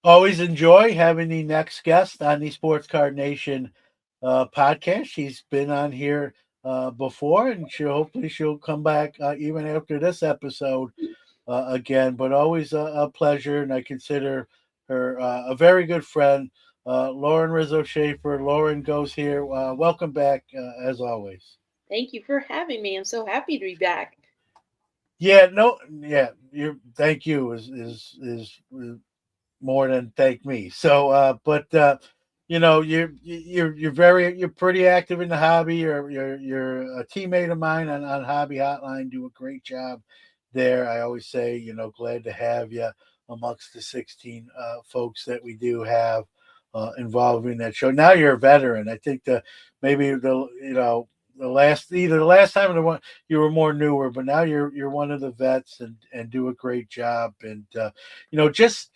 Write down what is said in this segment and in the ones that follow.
Always enjoy having the next guest on the Sports Card Nation podcast. She's been on here before, and she'll come back even after this episode again. But always a pleasure, and I consider her a very good friend. Lauren Rizzo Shaffer. Lauren goes here. Welcome back as always. Thank you for having me. I'm so happy to be back. Yeah, no, yeah. Thank you is more than thank me. So, you're pretty active in the hobby. You're a teammate of mine on Hobby Hotline. Do a great job there. I always say, glad to have you amongst the 16 folks that we do have involved in that show. Now you're a veteran. I think maybe the last time or the one you were more newer, but now you're one of the vets and do a great job. And just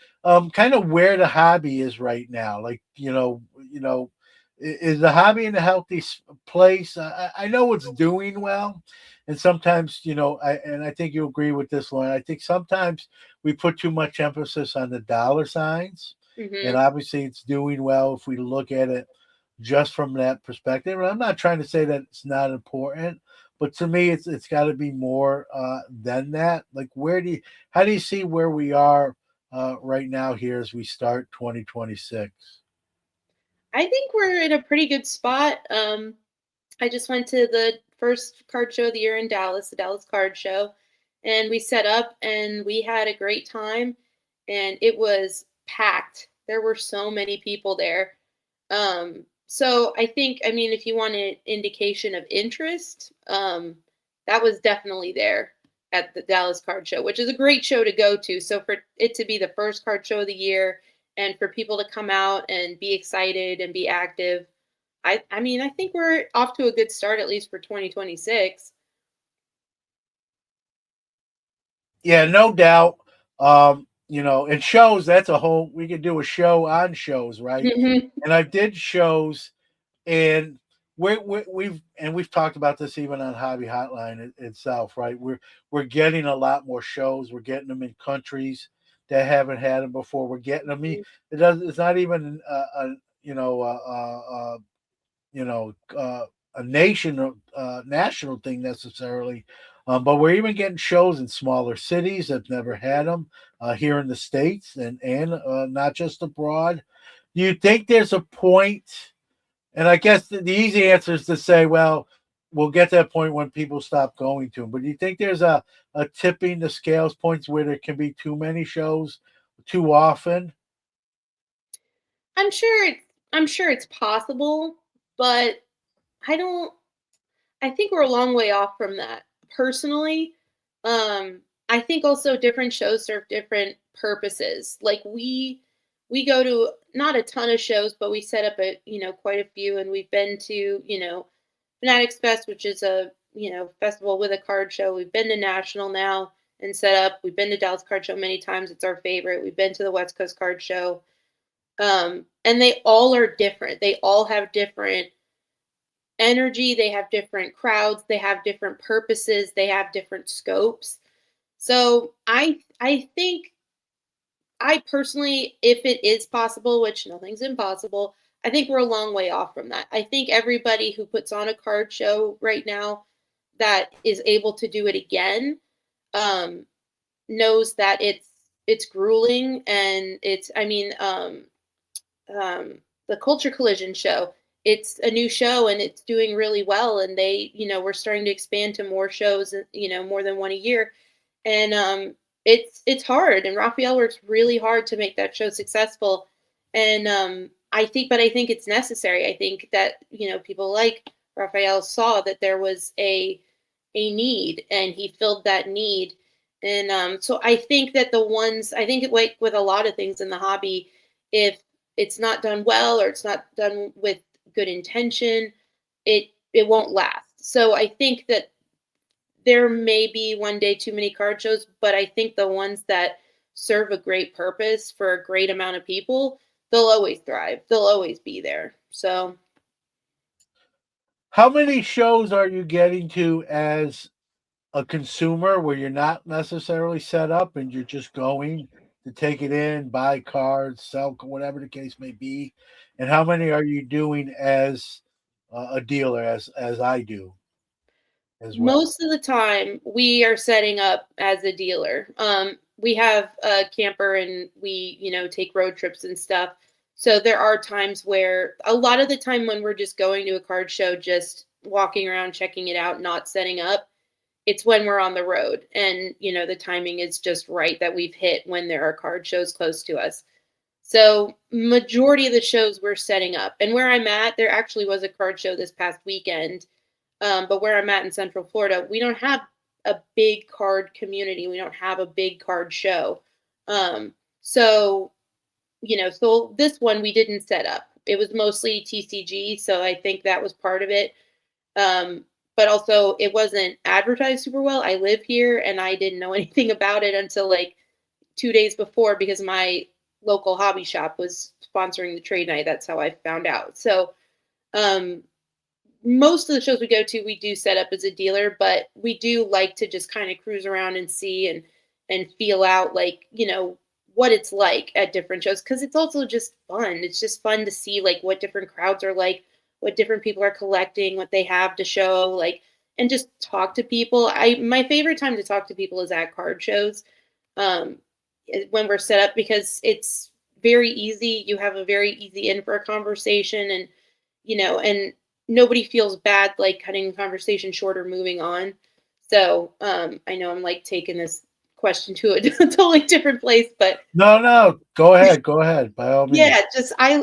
kind of where the hobby is right now. Like, is the hobby in a healthy place? I know it's doing well, and sometimes, I think you agree with this, Lauren. I think sometimes we put too much emphasis on the dollar signs, and Hmm. obviously it's doing well if we look at it just from that perspective. And I'm not trying to say that it's not important, but to me, it's got to be more than that. Like, how do you see where we are right now here as we start 2026? I think we're in a pretty good spot. I just went to the first card show of the year in Dallas, the Dallas Card Show, and we set up and we had a great time, and it was packed. There were so many people there. So I think, I mean, if you want an indication of interest, that was definitely there at the Dallas Card Show, which is a great show to go to. So for it to be the first card show of the year and for people to come out and be excited and be active, I mean, I think we're off to a good start at least for 2026. Yeah, no doubt. And shows, that's a whole, we could do a show on shows, right? Mhm. And I did shows, and we've talked about this even on Hobby Hotline itself, right? We're getting a lot more shows. We're getting them in countries that haven't had them before. We're getting them. It's not even you know you know a national thing necessarily, but we're even getting shows in smaller cities that never had them here in the states and not just abroad. Do you think there's a point? And I guess the easy answer is to say, well, we'll get to that point when people stop going to them. But do you think there's a tipping the scales points where there can be too many shows too often? I'm sure it's possible, but I don't I think we're a long way off from that. Personally, I think also different shows serve different purposes. Like we go to not a ton of shows, but we set up quite a few, and we've been to Fanatics Fest, which is a festival with a card show. We've been to National now and set up. We've been to Dallas Card Show many times. It's our favorite. We've been to the West Coast Card Show, and they all are different. They all have different energy, they have different crowds, they have different purposes, they have different scopes. So I think I personally, if it is possible, which nothing's impossible, I think we're a long way off from that. I think everybody who puts on a card show right now that is able to do it again, um, knows that it's grueling and it's I mean the Culture Collision show. It's a new show and it's doing really well. And we're starting to expand to more shows, more than one a year. And it's hard. And Raphael works really hard to make that show successful. And but I think it's necessary. I think that people like Raphael saw that there was a need, and he filled that need. And so I think that I think like with a lot of things in the hobby, if it's not done well or it's not done with good intention, it won't last. So I think that there may be one day too many card shows, but I think the ones that serve a great purpose for a great amount of people, they'll always thrive. They'll always be there. So How many shows are you getting to as a consumer where you're not necessarily set up and you're just going to take it in, buy cards, sell, whatever the case may be? And how many are you doing as a dealer, as I do as well? Most of the time, we are setting up as a dealer. We have a camper and we, take road trips and stuff. So there are times where a lot of the time when we're just going to a card show, just walking around, checking it out, not setting up, it's when we're on the road. And, the timing is just right that we've hit when there are card shows close to us. So majority of the shows we're setting up. And where I'm at, there actually was a card show this past weekend, but where I'm at in Central Florida, we don't have a big card community. We don't have a big card show. Um, so, so this one we didn't set up. It was mostly TCG. So I think that was part of it. But also, it wasn't advertised super well. I live here and I didn't know anything about it until like 2 days before because my local hobby shop was sponsoring the trade night. That's how I found out. So, um, most of the shows we go to, we do set up as a dealer, but we do like to just kind of cruise around and see and feel out like, what it's like at different shows because it's also just fun. It's just fun to see like what different crowds are like, what different people are collecting, what they have to show, like and just talk to people. I My favorite time to talk to people is at card shows. Um when we're set up because it's very easy. You have a very easy in for a conversation and nobody feels bad like cutting the conversation short or moving on. So I know I'm like taking this question to a totally different place, but No, no, go ahead, by all yeah, means. just I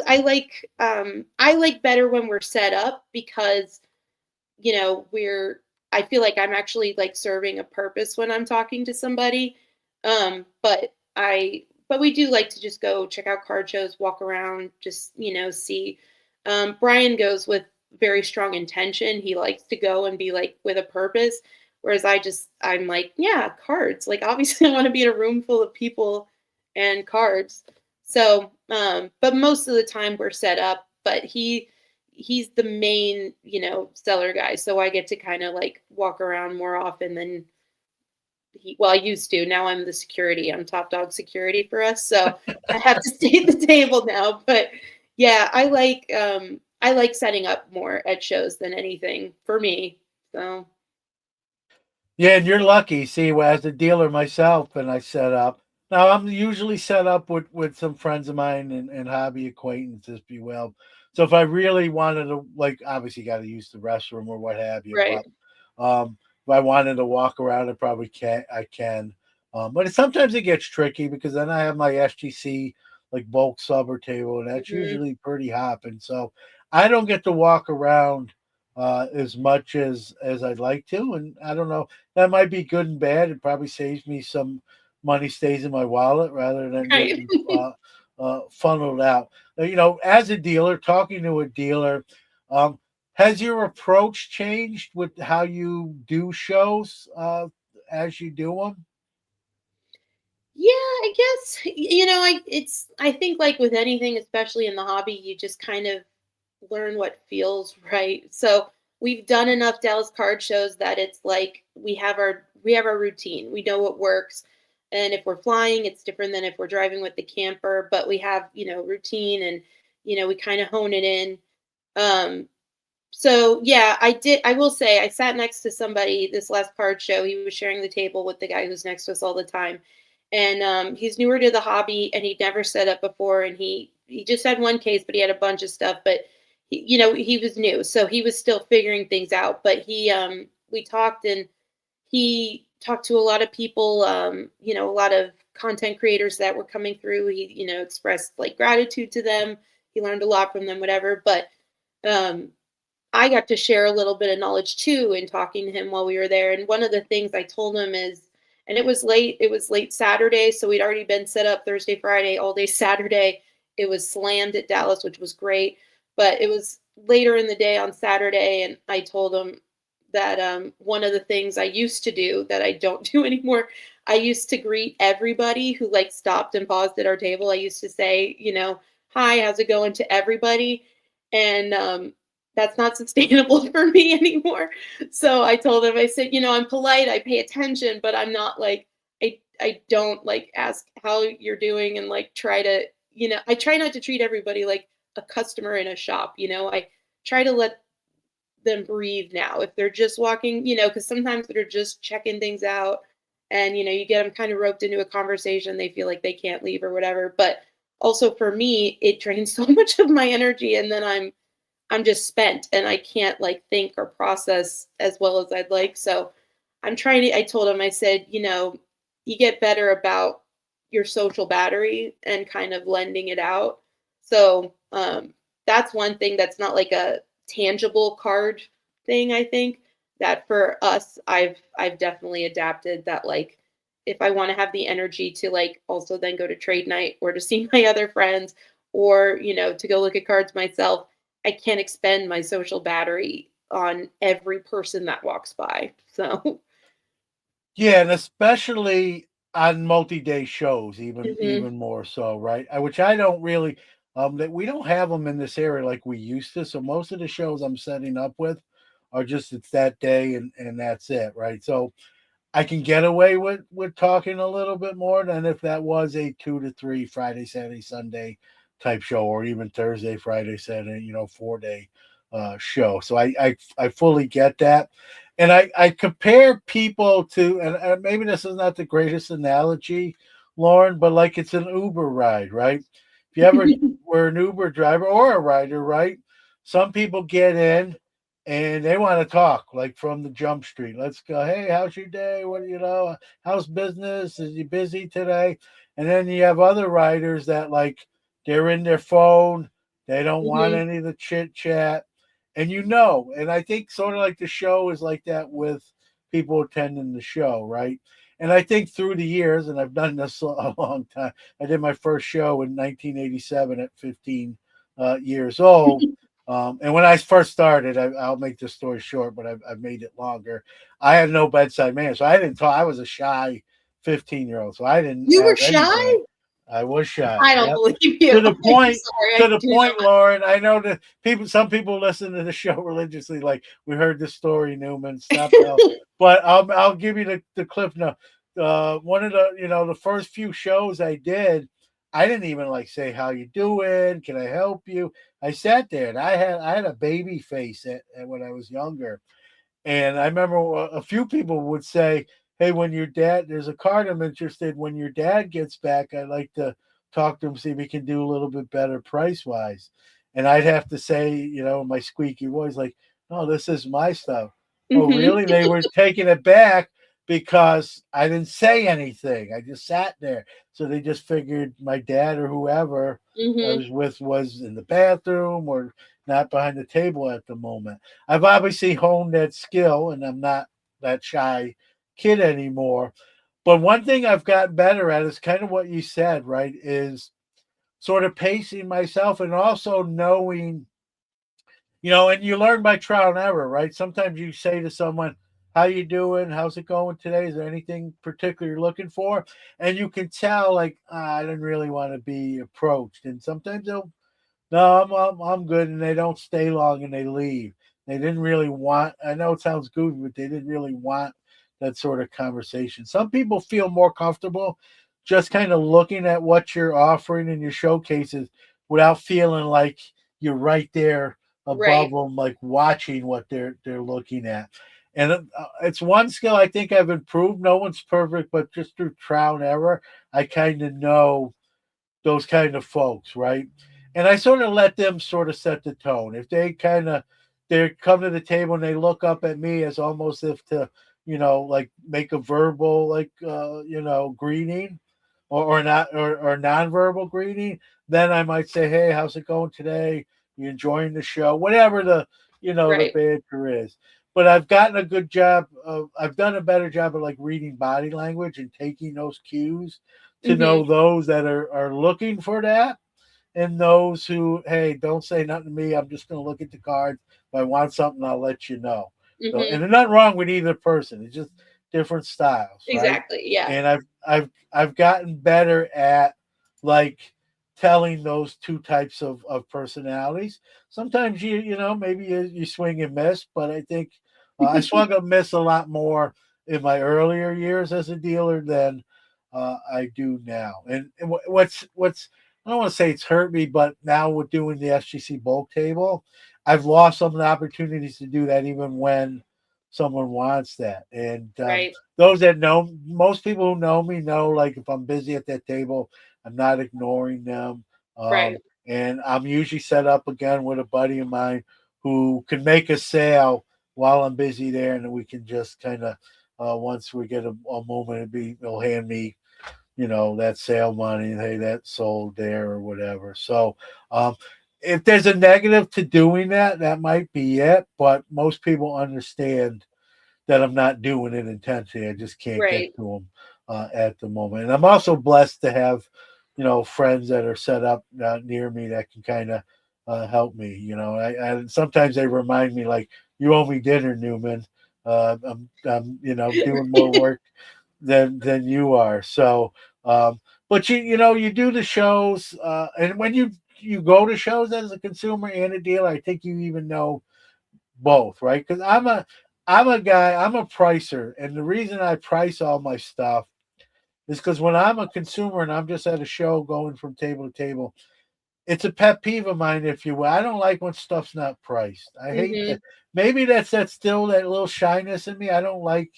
like better when we're set up because we're I feel like I'm actually like serving a purpose when I'm talking to somebody. But we do like to just go check out card shows, walk around, just, see. Brian goes with very strong intention. He likes to go and be like with a purpose. Whereas I'm like, yeah, cards. Like obviously I want to be in a room full of people and cards. So, but most of the time we're set up, but he's the main, seller guy. So I get to kind of like walk around more often than I used to. Now I'm the security. I'm top dog security for us. So I have to stay at the table now. But yeah, I like setting up more at shows than anything for me. So Yeah, and you're lucky. See, well, as a dealer myself, and I set up. Now I'm usually set up with some friends of mine and hobby acquaintances, if you will. So if I really wanted to, like, obviously, got to use the restroom or what have you. right. But if I wanted to walk around, I probably can. I can. But sometimes it gets tricky because then I have my SGC like bulk subber table, and that's Hmm. usually pretty hopping. So I don't get to walk around as much as I'd like to, and I don't know, that might be good and bad. It probably saves me some money, stays in my wallet rather than Right. getting funneled out. As a dealer, talking to a dealer, um, has your approach changed with how you do shows as you do them? Yeah, I guess I think like with anything, especially in the hobby, you just kind of learn what feels right. So we've done enough Dallas card shows that it's like we have our routine. We know what works. And if we're flying, it's different than if we're driving with the camper, but we have, routine and we kind of hone it in. Um so yeah, I will say I sat next to somebody this last card show. He was sharing the table with the guy who's next to us all the time. And he's newer to the hobby and he'd never set up before and he just had one case, but he had a bunch of stuff. But he was new. So he was still figuring things out. But we talked and he talked to a lot of people, a lot of content creators that were coming through. He, expressed like gratitude to them. He learned a lot from them, whatever. But um I got to share a little bit of knowledge too in talking to him while we were there. And one of the things I told him is, and it was late Saturday. So we'd already been set up Thursday, Friday, all day Saturday. It was slammed at Dallas, which was great. But it was later in the day on Saturday. And I told him that one of the things I used to do that I don't do anymore, I used to greet everybody who like stopped and paused at our table. I used to say, hi, how's it going to everybody? And that's not sustainable for me anymore. So I told him, I said, I'm polite, I pay attention, but I'm not like I don't like ask how you're doing and like try to, I try not to treat everybody like a customer in a shop, I try to let them breathe now. If they're just walking, because sometimes they're just checking things out and, you get them kind of roped into a conversation, they feel like they can't leave or whatever. But also for me, it drains so much of my energy and then I'm just spent and I can't like think or process as well as I'd like. So I'm trying to, I told him, I said, you get better about your social battery and kind of lending it out. So that's one thing that's not like a tangible card thing, I think that for us, I've definitely adapted that like if I want to have the energy to like also then go to trade night or to see my other friends or, to go look at cards myself, I can't expend my social battery on every person that walks by. So, Yeah, and especially on multi-day shows, even mhm, more so, right? Which I don't really that we don't have them in this area like we used to. So most of the shows I'm setting up with are just it's that day and that's it, right? So I can get away with talking a little bit more than if that was a 2 to 3 Friday, Saturday, Sunday type show, or even Thursday, Friday, Saturday, 4 day show. So I fully get that, and I compare people to, and maybe this is not the greatest analogy, Lauren, but like it's an Uber ride, right? If you ever were an Uber driver or a rider, right? Some people get in and they want to talk like from the jump street. Let's go. Hey, how's your day? What how's business? Is you busy today? And then you have other riders that like they're in their phone. They don't want mhm, any of the chit chat. And and I think sort of like the show is like that with people attending the show, right? And I think through the years, and I've done this a long time. I did my first show in 1987 at 15 years old, and when I first started, I'll make this story short, but I've made it longer. I had no bedside manner, so I didn't talk. I was a shy 15-year-old, so I didn't You were have shy? anybody. I was shy. I don't Yep. believe you. To the I'm point, sorry, I do not. Lauren. I know that some people listen to the show religiously. Like we heard the story, Newman. Stop now, but I'll give you the clip now. One of the the first few shows I did, I didn't even like say how you doing. Can I help you? I sat there and I had a baby face when I was younger, and I remember a few people would say, "Hey, when your dad, there's a card I'm interested. When your dad gets back, I'd like to talk to him, see if we can do a little bit better price wise." And I'd have to say, my squeaky voice, like, "No, this is my stuff." Oh, Mhm, really? They were taking it back because I didn't say anything. I just sat there. So they just figured my dad or whoever I mhm, was with was in the bathroom or not behind the table at the moment. I've obviously honed that skill and I'm not that shy kid anymore. But one thing I've gotten better at is kind of what you said, right? Is sort of pacing myself and also knowing, and you learn by trial and error, right? Sometimes you say to someone, "How you doing? How's it going today? Is there anything particular you're looking for?" And you can tell, like, I didn't really want to be approached. And sometimes they'll no, I'm good, and they don't stay long and they leave. They didn't really want. I know it sounds goofy, but they didn't really want that sort of conversation. Some people feel more comfortable just kind of looking at what you're offering in your showcases without feeling like you're right there above right. them, like watching what they're looking at. And it's one skill I think I've improved. No one's perfect, but just through trial and error, I kind of know those kind of folks, right? And I sort of let them sort of set the tone. If they come to the table and they look up at me as almost if to, like make a verbal like greeting or not or nonverbal greeting, then I might say, "Hey, how's it going today? You enjoying the show?" Whatever the Right. banter is. But I've gotten a good job of I've done a better job of like reading body language and taking those cues to know Mhm, those that are looking for that and those who, hey, don't say nothing to me. I'm just going to look at the cards. If I want something, I'll let you know. So, and mhm. there's nothing wrong with either person. It's just different styles, right? Exactly, yeah. And I've gotten better at like telling those two types of personalities. Sometimes maybe you swing and miss, but I think I swung and miss a lot more in my earlier years as a dealer than I do now. And what's I don't want to say it's hurt me, but now with doing the SGC bulk table, I've lost some of the opportunities to do that even when someone wants that. And Right. those that know, most people who know me know, like if I'm busy at that table, I'm not ignoring them. Right. And I'm usually set up again with a buddy of mine who can make a sale while I'm busy there, and then we can just kind of once we get a moment, he'll hand me, that sale money. Hey, that sold there or whatever. So, um, if there's a negative to doing that, that might be it. But most people understand that I'm not doing it intentionally. I just can't get Right. to them at the moment. And I'm also blessed to have, friends that are set up near me that can kind of help me. And sometimes they remind me like, "You owe me dinner, Newman. I'm doing more work than you are." So, but you do the shows, and when you go to shows as a consumer and a dealer, I think you even know both, right? Because I'm a guy, I'm a pricer, and the reason I price all my stuff is because when I'm a consumer and I'm just at a show going from table to table, it's a pet peeve of mine, if you will. I don't like when stuff's not priced. I hate that. Mhm. Maybe that's still that little shyness in me. I don't like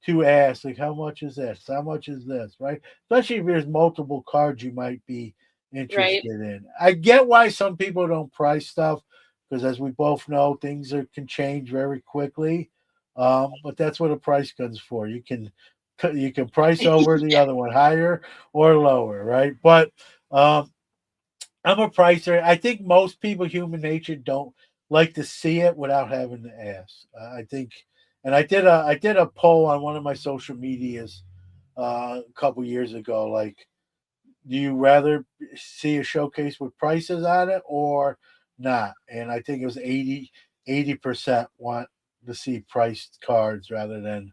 to ask, like, how much is this? How much is this? Right? Especially if there's multiple cards you might be Right. interested in. I get why some people don't price stuff because, as we both know, can change very quickly. But that's what a price gun's for. You can price over the Yeah. other one higher or lower, right? But I'm a pricer. I think most people, human nature, don't like to see it without having to ask. I think, and I did a poll on one of my social medias a couple years ago. Like, do you rather see a showcase with prices on it or not? And I think it was 80% want to see priced cards rather than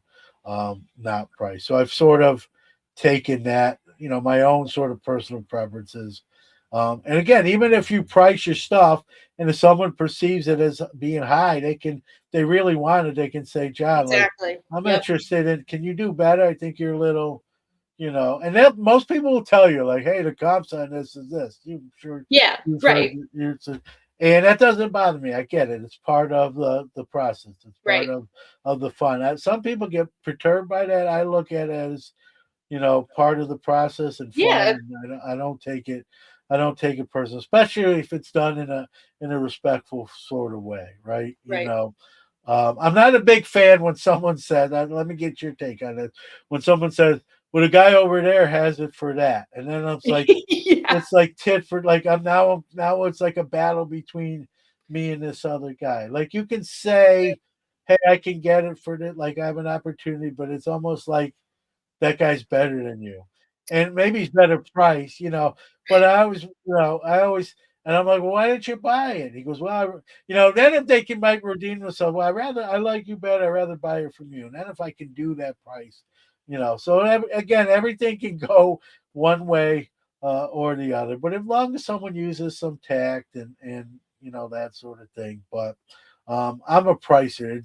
not priced. So I've sort of taken that, my own sort of personal preferences. And again, even if you price your stuff and if someone perceives it as being high, they really want it, they can say, John, like, Exactly. I'm Yep. interested in, can you do better? I think you're a little, and that most people will tell you like, "Hey, the comps on this is this." Yeah. You've heard Right. and that doesn't bother me. I get it. It's part of the process. It's part Right. of the fun. Some people get perturbed by that. I look at it as part of the process and fun. Yeah. And I don't take it personal, especially if it's done in a respectful sort of way, right? Right. I'm not a big fan when someone says, let me get your take on it. When someone says, well, the guy over there has it for that. And then Yeah. it's like tit for like, now it's like a battle between me and this other guy. Like you can say, hey, I can get it for it. Like I have an opportunity, but it's almost like, that guy's better than you. And maybe he's better price, but I always, and I'm like, well, why didn't you buy it? He goes, well, then if they can might redeem themselves, well, I like you better. I'd rather buy it from you. And then if I can do that price, so again, everything can go one way or the other, but as long as someone uses some tact and that sort of thing. But I'm a pricer.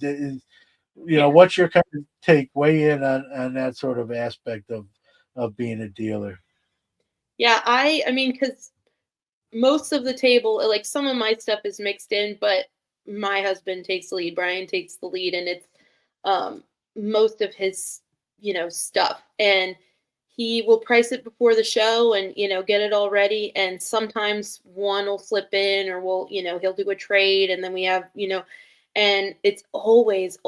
Yeah. What's your kind of take? Weigh in on that sort of aspect of being a dealer. Yeah. I mean, because most of the table, like some of my stuff is mixed in, but my husband takes the lead. Brian takes the lead, and it's um most of his, stuff. And he will price it before the show and, get it all ready. And sometimes one will slip in or he'll do a trade and then we have, and it's always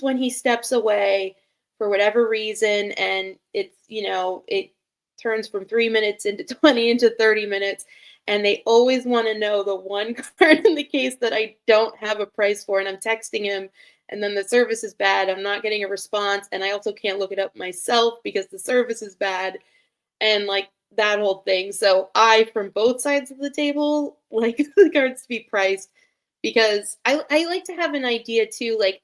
when he steps away for whatever reason and it's, it turns from 3 minutes into 20 into 30 minutes and they always want to know the one card in the case that I don't have a price for, and I'm texting him, and then the service is bad. I'm not getting a response, and I also can't look it up myself because the service is bad, and like that whole thing. So I, from both sides of the table, like the cards to be priced because I like to have an idea too. Like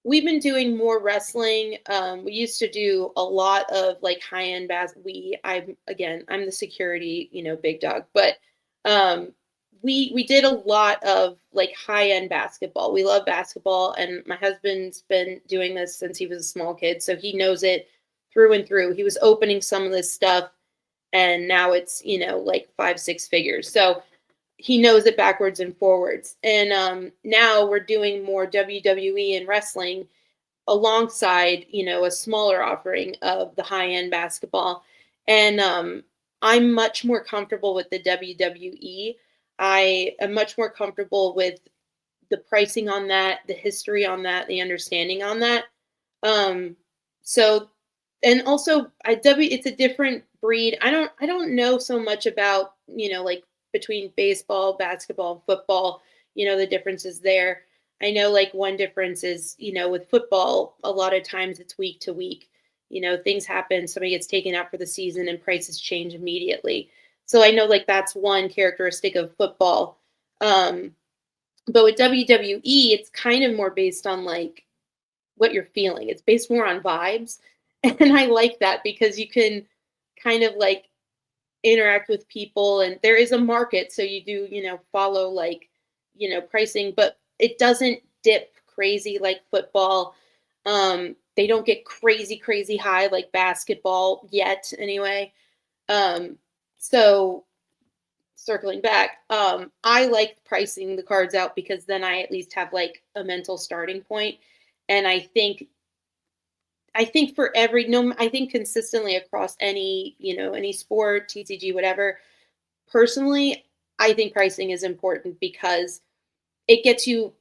we've been doing more wrestling. We used to do a lot of like high end I'm the security, big dog, but um, we did a lot of like high end basketball. We love basketball, and my husband's been doing this since he was a small kid, so he knows it through and through. He was opening some of this stuff, and now it's, like 5 6 figures. So he knows it backwards and forwards. And now we're doing more WWE and wrestling alongside, a smaller offering of the high end basketball. And I'm much more comfortable with the WWE. I am much more comfortable with the pricing on that, the history on that, the understanding on that. Um, so, and also it's a different breed. I don't know so much about, like between baseball, basketball, football, the differences there. I know like one difference is, with football, a lot of times it's week to week. Things happen, somebody gets taken out for the season and prices change immediately. So I know like that's one characteristic of football. Um, but with WWE, it's kind of more based on like what you're feeling. It's based more on vibes. And I like that because you can kind of like interact with people, and there is a market. So you do, follow like, pricing, but it doesn't dip crazy like football. They don't get crazy, crazy high like basketball yet, anyway. Um, so circling back, I like pricing the cards out because then I at least have like a mental starting point. And I think for every no I think consistently across any, any sport, TCG, whatever, personally, I think pricing is important because it gets you,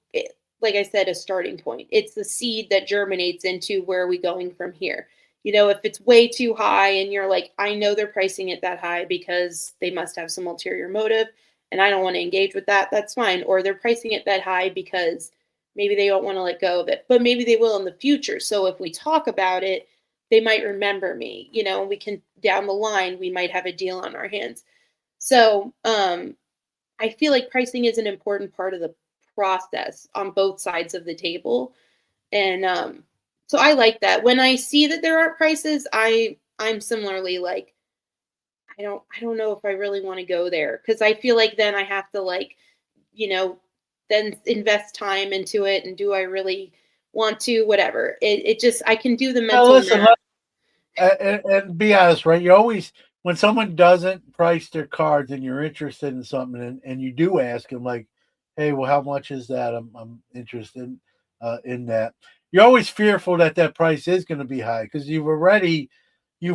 like I said, a starting point. It's the seed that germinates into where are we going from here. If it's way too high and you're like, I know they're pricing it that high because they must have some ulterior motive and I don't want to engage with that, that's fine. Or they're pricing it that high because maybe they don't want to let go of it, but maybe they will in the future. So if we talk about it, they might remember me, and we can down the line, we might have a deal on our hands. So, I feel like pricing is an important part of the process on both sides of the table. And so I like that. When I see that there aren't prices, I'm similarly like, I don't know if I really want to go there because I feel like then I have to like, you know, then invest time into it, and do I really want to, whatever. It just, I can do the Now, mental listen, math. and be honest, right? You always, when someone doesn't price their cards and you're interested in something, and you do ask them, like, "Hey, well, how much is that? I'm interested in that." You're always fearful that that price is going to be high because you've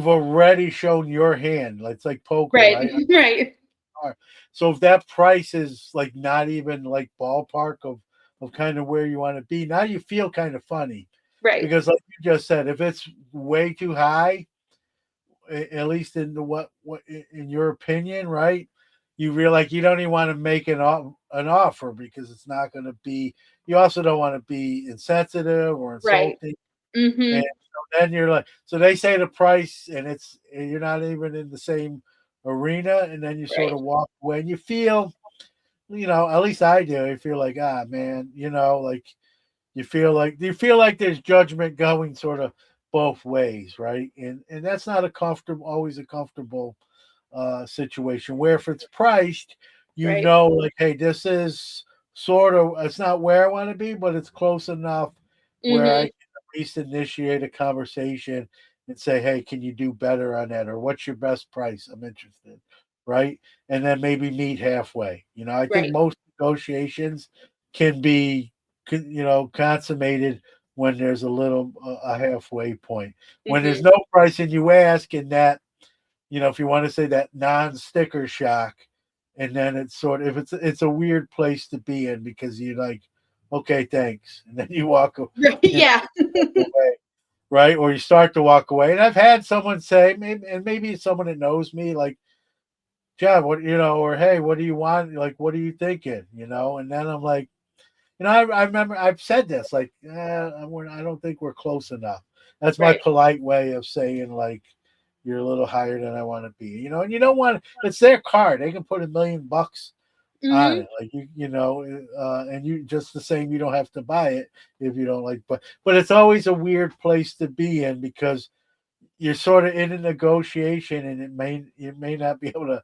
already shown your hand. It's like poker, Right. right? Right. So if that price is like not even like ballpark of kind of where you want to be, now you feel kind of funny Right. because, like you just said, if it's way too high, at least in the what in your opinion, right? You realize you don't even want to make an offer because it's not going to be. You also don't want to be insensitive or Right. insulting, and Mhm. so then you're like, so they say the price, and you're not even in the same arena, and then you sort Right. of walk away, and you feel, at least I do. I feel like, man, like you feel like there's judgment going sort of both ways, right? And that's not always a comfortable situation. Where if it's priced, Right. like, hey, this is sort of, it's not where I want to be, but it's close enough where I Mhm. can at least initiate a conversation and say, hey, can you do better on that, or what's your best price? I'm interested, right? And then maybe meet halfway. I think Right. most negotiations can be consummated when there's a halfway point. When there's Mhm. no price and you ask, and that, if you want to say, that non-sticker shock, and then it's sort of, it's a weird place to be in because you're like, okay, thanks, and then you Right. you know, Yeah. walk away, right? Or you start to walk away. And I've had someone say, maybe it's someone that knows me, like, John, or hey, what do you want? Like, what are you thinking? And then I'm like, I remember I've said this, like, I don't think we're close enough. That's my Right. polite way of saying, like, you're a little higher than I want to be. And you don't want, it's their card. They can put $1 million on Mhm. it, like, and you just the same. You don't have to buy it if you don't like, but it's always a weird place to be in because you're sort of in a negotiation, and it may not be able to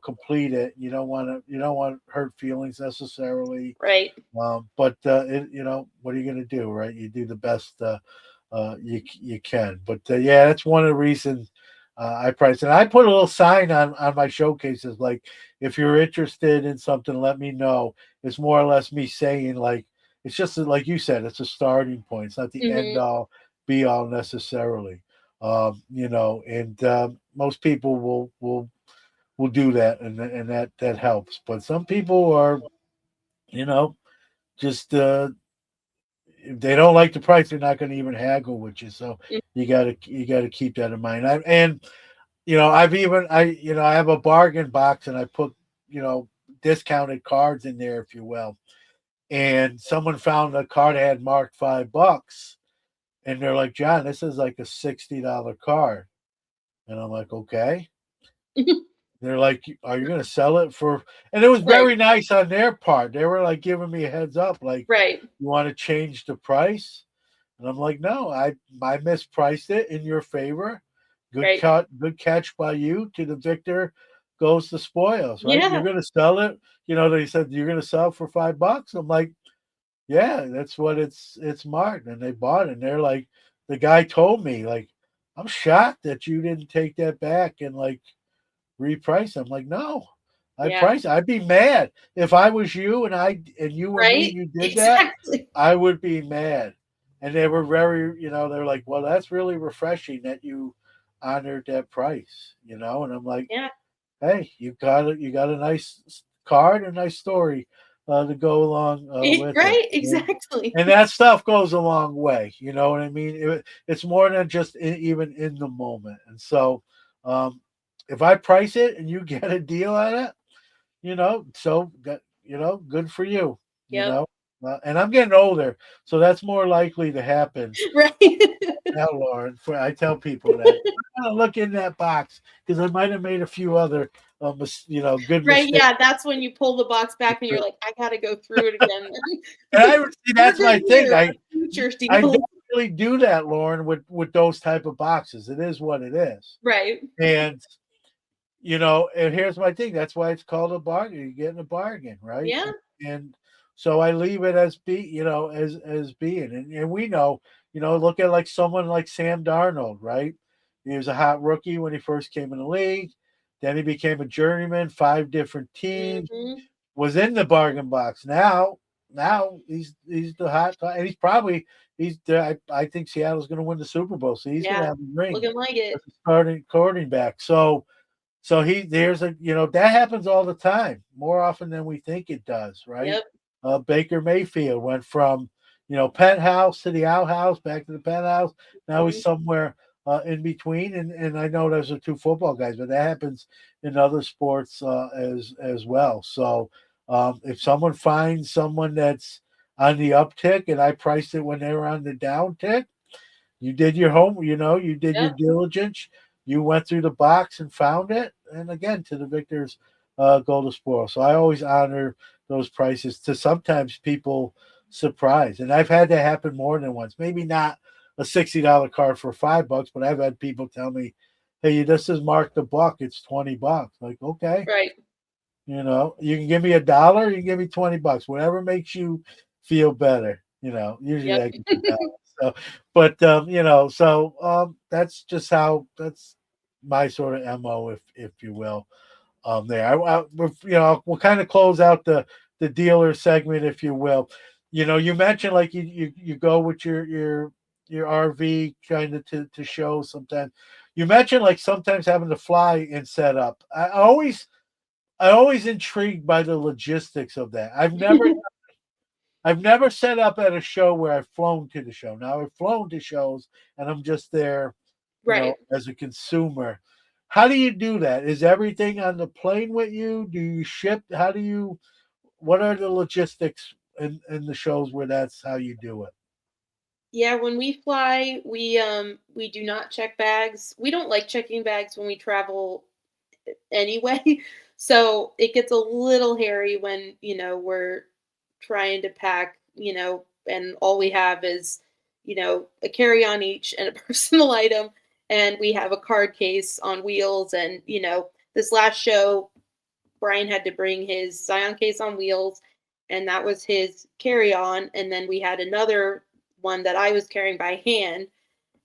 complete it. You don't want hurt feelings necessarily, Right. but what are you going to do, right? You do the best you can. But yeah, that's one of the reasons I price. And I put a little sign on my showcases, like if you're interested in something, let me know. It's more or less me saying like it's just like you said, it's a starting point. It's not the end Mhm. all be all necessarily. And most people will do that, and that helps. But some people are, you know, just if they don't like the price, they're not going to even haggle with you. So Mm. you got to keep that in mind. And I have a bargain box, and I put discounted cards in there, if you will. And someone found a card that had marked $5, and they're like, John, this is like a $60 card, and I'm like, okay. They're like, "Are you gonna sell it for?" And it was Right, very nice on their part. They were like giving me a heads up, like, right, "You want to change the price?" And I'm like, "No, I mispriced it in your favor. Good right. cut, good catch by you. To the victor goes the spoils, right? You're Yeah, gonna sell it." They said you're gonna sell it for $5. I'm like, "Yeah, that's what it's marked." And they bought it. And they're like, the guy told me, like, "I'm shocked that you didn't take that back and like reprice. I'm like, no, I yeah, price. I'd be mad if I was you and you were me right? and you did that. Exactly. I would be mad. And they were very, they're like, well, that's really refreshing that you honored that price. And I'm like, Yeah, hey, you got a nice card, a nice story to go along with it. right, And, exactly. and that stuff goes a long way. You know what I mean? It's more than just even in the moment. And so, um, if I price it and you get a deal on it, so good for you. You Yep. know, and I'm getting older, so that's more likely to happen Right. now, Lauren. I tell people that I'm gonna look in that box because I might have made a few other, good Right, mistakes. yeah, that's when you pull the box back and you're like, "I gotta go through it again And then." I would see For that's good my thing. year I for future I don't deals. really do that, Lauren, with those type of boxes. It is what it is, Right. and and here's my thing. That's why it's called a bargain. You're getting a bargain, right? Yeah, And so I leave it as being, and we know, look at like someone like Sam Darnold, right? He was a hot rookie when he first came in the league. Then he became a journeyman, 5 different teams, mhm, was in the bargain box. Now he's the hot, and I think Seattle's going to win the Super Bowl, so he's going to yeah, have a ring looking like it. as a starting quarterback. So that happens all the time, more often than we think it does, right? Yep, Baker Mayfield went from penthouse to the outhouse, back to the penthouse. Now he's mhm, somewhere in between, and I know those are two football guys, but that happens in other sports as well. So if someone finds someone that's on the uptick, and I priced it when they were on the downtick, you did your you did your yep, diligence. You went through the box and found it. And again, to the victors, go to spoil. So I always honor those prices to sometimes people surprise. And I've had that happen more than once. Maybe not a $60 card for $5, but I've had people tell me, hey, this is marked $1. It's $20. Like, okay. right. You can give me $1, you can give me $20, whatever makes you feel better. Usually Yep. I give $1. So, but that's just that's my sort of mo, if you will. There, we'll kind of close out the dealer segment, if you will. You mentioned like you go with your RV kind of to show sometimes. You mentioned like sometimes having to fly and set up. I always intrigued by the logistics of that. I've never set up at a show where I've flown to the show. Now I've flown to shows and I'm just there, Right. as a consumer. How do you do that? Is everything on the plane with you? Do you ship? What are the logistics in the shows where that's how you do it? Yeah, when we fly, we do not check bags. We don't like checking bags when we travel anyway. So it gets a little hairy when, we're trying to pack, and all we have is, a carry on each and a personal item. And we have a card case on wheels. And, this last show, Brian had to bring his Scion case on wheels, and that was his carry on. And then we had another one that I was carrying by hand.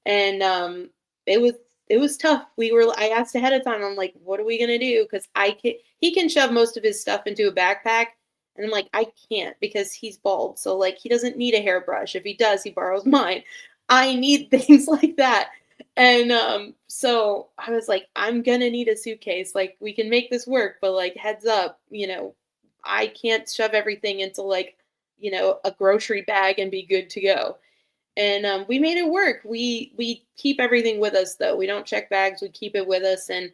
and it was it was tough. I asked ahead of time. I'm like, what are we gonna do? Because I can he can shove most of his stuff into a backpack, and I'm like, I can't because he's bald. So like he doesn't need a hairbrush. If he does, he borrows mine. I need things like that. And so I was like, I'm gonna need a suitcase. Like we can make this work, but like heads up, I can't shove everything into like, a grocery bag and be good to go. And we made it work. We keep everything with us though. We don't check bags. We keep it with us, and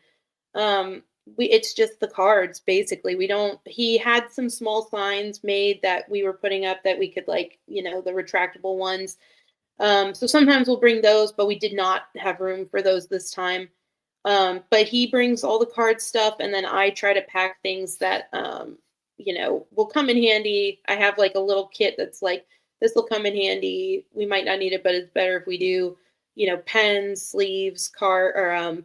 we it's just the cards basically. We don't. He had some small signs made that we were putting up that we could like the retractable ones. So sometimes we'll bring those, but we did not have room for those this time. But he brings all the card stuff, and then I try to pack things that will come in handy. I have like a little kit that's like this will come in handy. We might not need it, but it's better if we do. Pens, sleeves, car or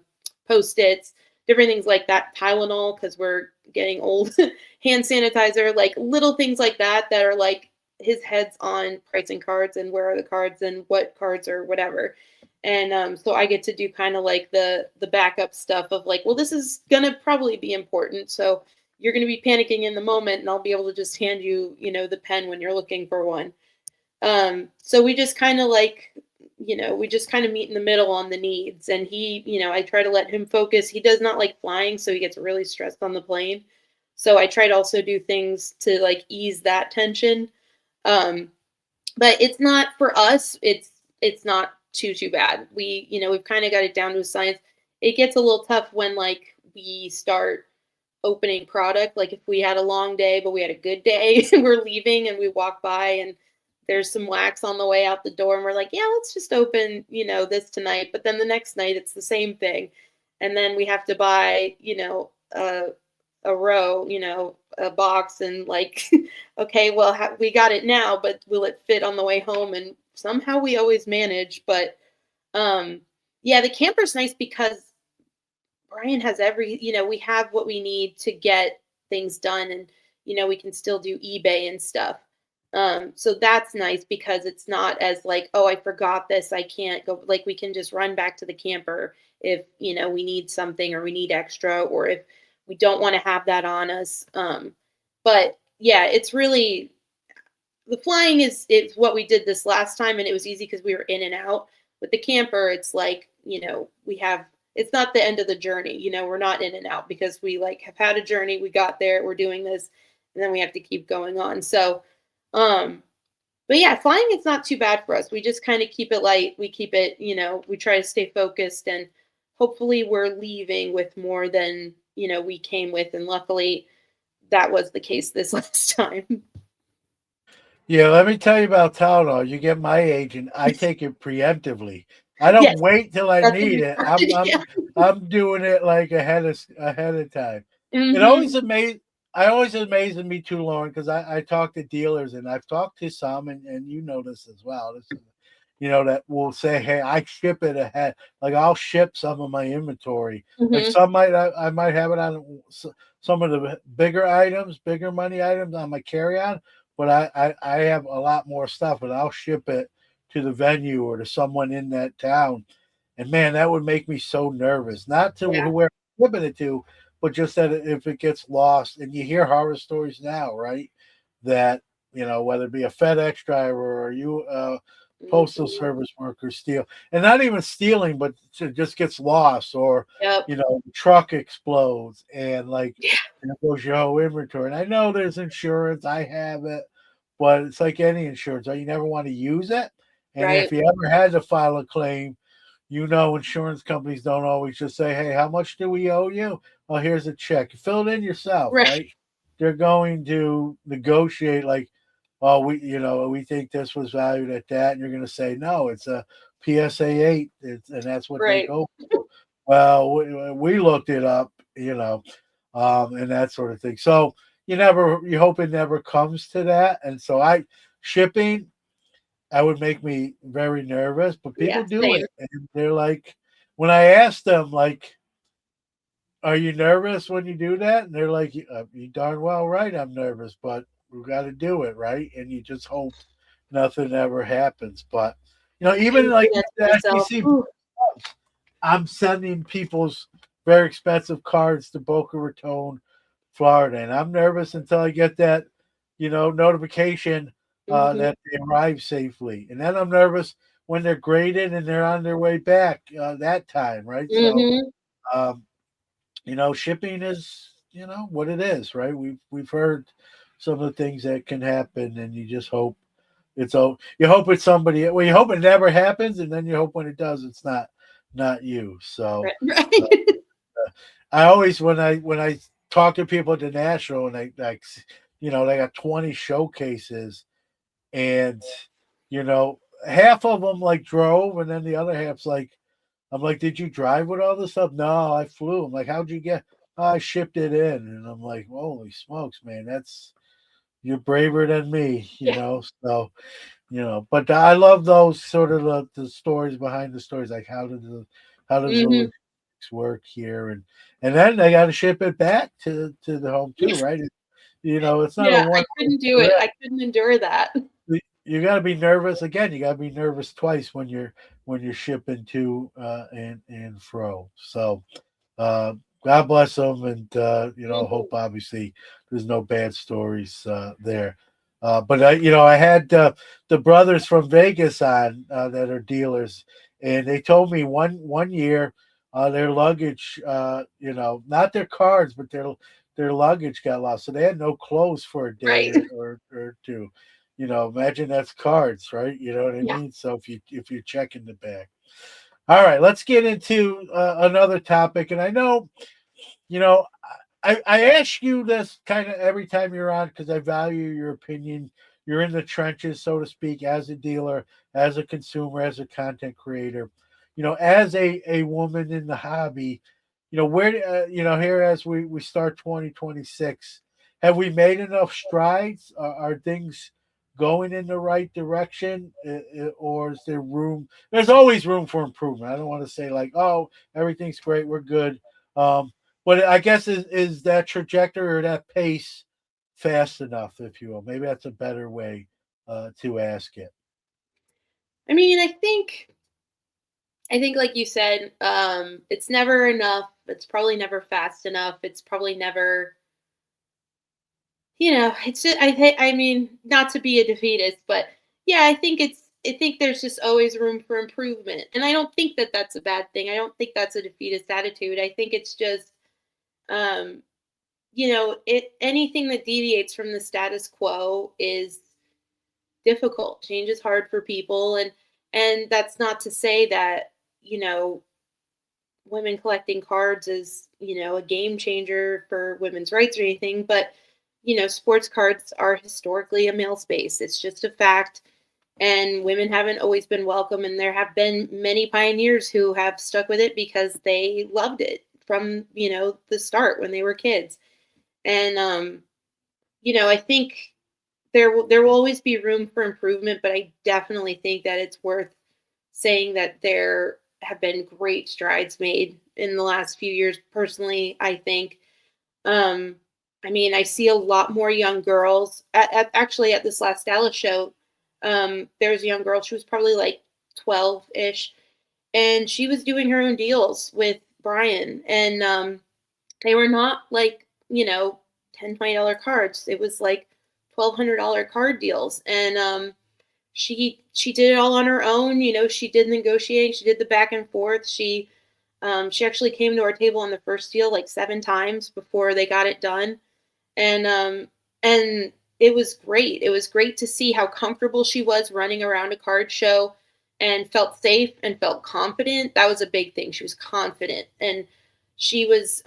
post-its, different things like that. Tylenol because we're getting old. Hand sanitizer, like little things like that that are like his head's on pricing cards and where are the cards and what cards or whatever. And so I get to do kind of like the backup stuff of like, well, this is gonna probably be important, so you're gonna be panicking in the moment, and I'll be able to just hand you, the pen when you're looking for one. So we just kind of like, we just kind of meet in the middle on the needs, and he, I try to let him focus. He does not like flying, so he gets really stressed on the plane. So I try to also do things to like ease that tension. Um, but it's not for us, it's not too bad. We've kind of got it down to a science. It gets a little tough when like we start opening product. Like if we had a long day but we had a good day and we're leaving and we walk by and there's some wax on the way out the door and we're like, yeah, let's just open this tonight. But then the next night it's the same thing, and then we have to buy a row, a box, and like, okay, well, we got it now, but will it fit on the way home? And somehow we always manage. But yeah, the camper's nice because Brian has we have what we need to get things done, and we can still do eBay and stuff. So that's nice because it's not as like, oh, I forgot this, I can't go. Like we can just run back to the camper if we need something or we need extra, or if we don't want to have that on us. But yeah, it's really the flying is what we did this last time, and it was easy because we were in and out. With the camper, it's like we have it's not the end of the journey. We're not in and out because we like have had a journey. We got there. We're doing this, and then we have to keep going on. So, um, but yeah, flying is not too bad for us. We just kind of keep it light. We keep it, we try to stay focused, and hopefully we're leaving with more than we came with. And luckily, that was the case this last time. Yeah, let me tell you about Tylenol. You get my age, and I take it preemptively. I don't Yes, wait till I that's need it. important. Yeah. I'm doing it like ahead of time. It Hmm. always amazes I always amazes me too, Lauren, because I talk to dealers and I've talked to some, and you know this as well. This is, that will say, "Hey, I ship it ahead." Like I'll ship some of my inventory. Like Hmm. some might I might have it on some of the bigger items, bigger money items on my carry on, but I have a lot more stuff, and I'll ship it to the venue or to someone in that town. And man, that would make me so nervous. Not to Yeah. whoever I'm shipping it to, but just that if it gets lost, and you hear horror stories now, right? That whether it be a FedEx driver or you postal Hmm. service workers steal, and not even stealing, but it just gets lost, or Yep. the truck explodes, and like Yeah. there goes your whole inventory. And I know there's insurance, I have it, but it's like any insurance, right? You never want to use it, and if Right. you ever had to file a claim, insurance companies don't always just say, "Hey, how much do we owe you?" "Oh, here's a check." You fill it in yourself, Right. right? They're going to negotiate like, "Oh, we think this was valued at that," and you're going to say, "No, it's a PSA 8," and that's what they Right. go for. Well, we looked it up, and that sort of thing. So you hope it never comes to that. And so shipping, that would make me very nervous, but people Yeah. do Same. it, and they're like, when I ask them, like, "Are you nervous when you do that?" And they're like, "You darn well right, I'm nervous, but we got to do it, right?" And you just hope nothing ever happens. But Even I say like that the to myself. SEC, Ooh, I'm sending people's very expensive cards to Boca Raton, Florida, and I'm nervous until I get that, notification mhm, that they arrive safely, and then I'm nervous when they're graded and they're on their way back that time, right? So, mhm. um, shipping is, what it is, right? We've heard some of the things that can happen, and you just hope you hope it's somebody. Well, you hope it never happens, and then you hope when it does, it's not you. So Right, right. I always when I talk to people at the national and they got 20 showcases and you know half of them like drove and then the other half's like I'm like, did you drive with all this stuff? No, I flew. I'm like, how'd you get? "Oh, I shipped it in, and I'm like, holy smokes, man, you're braver than me, Yeah. So but I love those sort of the stories behind the stories, like how does the Mhm. logistics work here, and then they got to ship it back to the home too, Yeah. right? It's not a Yeah, I one way couldn't do it. trip. I couldn't endure that. You got to be nervous again. You got to be nervous twice when you're shipping to and fro. So uh, God bless them, and Mhm. hope obviously there's no bad stories there. But I had the brothers from Vegas on that are dealers, and they told me one year their luggage, not their cards, but their luggage got lost, so they had no clothes for a day Right. or two. Imagine that's cards, right? You know what I Yeah. mean? So if you're checking the bag. All right, let's get into another topic. And I know, you know, I ask you this kind of every time you're on because I value your opinion. You're in the trenches, so to speak, as a dealer, as a consumer, as a content creator. As a woman in the hobby, here as we start 2026, have we made enough strides? Are things going in the right direction, or is there room? There's always room for improvement. I don't want to say like, oh, everything's great, we're good. But I guess is that trajectory or that pace fast enough, if you will? Maybe that's a better way to ask it. I mean, I think like you said, it's never enough. It's probably never fast enough. It's probably never, it's just, I mean, not to be a defeatist, but yeah, I think there's just always room for improvement. And I don't think that that's a bad thing. I don't think that's a defeatist attitude. I think it's just, um, anything that deviates from the status quo is difficult. Change is hard for people. And that's not to say that, you know, women collecting cards is, a game changer for women's rights or anything, but sports cards are historically a male space. It's just a fact. And women haven't always been welcome. And there have been many pioneers who have stuck with it because they loved it from, the start when they were kids. And, I think there will always be room for improvement, but I definitely think that it's worth saying that there have been great strides made in the last few years. Personally, I think. Um, I mean, I see a lot more young girls. Actually, at this last Dallas show, there was a young girl. She was probably like 12 ish, and she was doing her own deals with Brian, and they were not like, $10, $20 cards. It was like $1,200 card deals. And she did it all on her own. She did negotiating, she did the back and forth. She actually came to our table on the first deal like 7 times before they got it done. And it was great. It was great to see how comfortable she was running around a card show and felt safe and felt confident. That was a big thing. She was confident and she was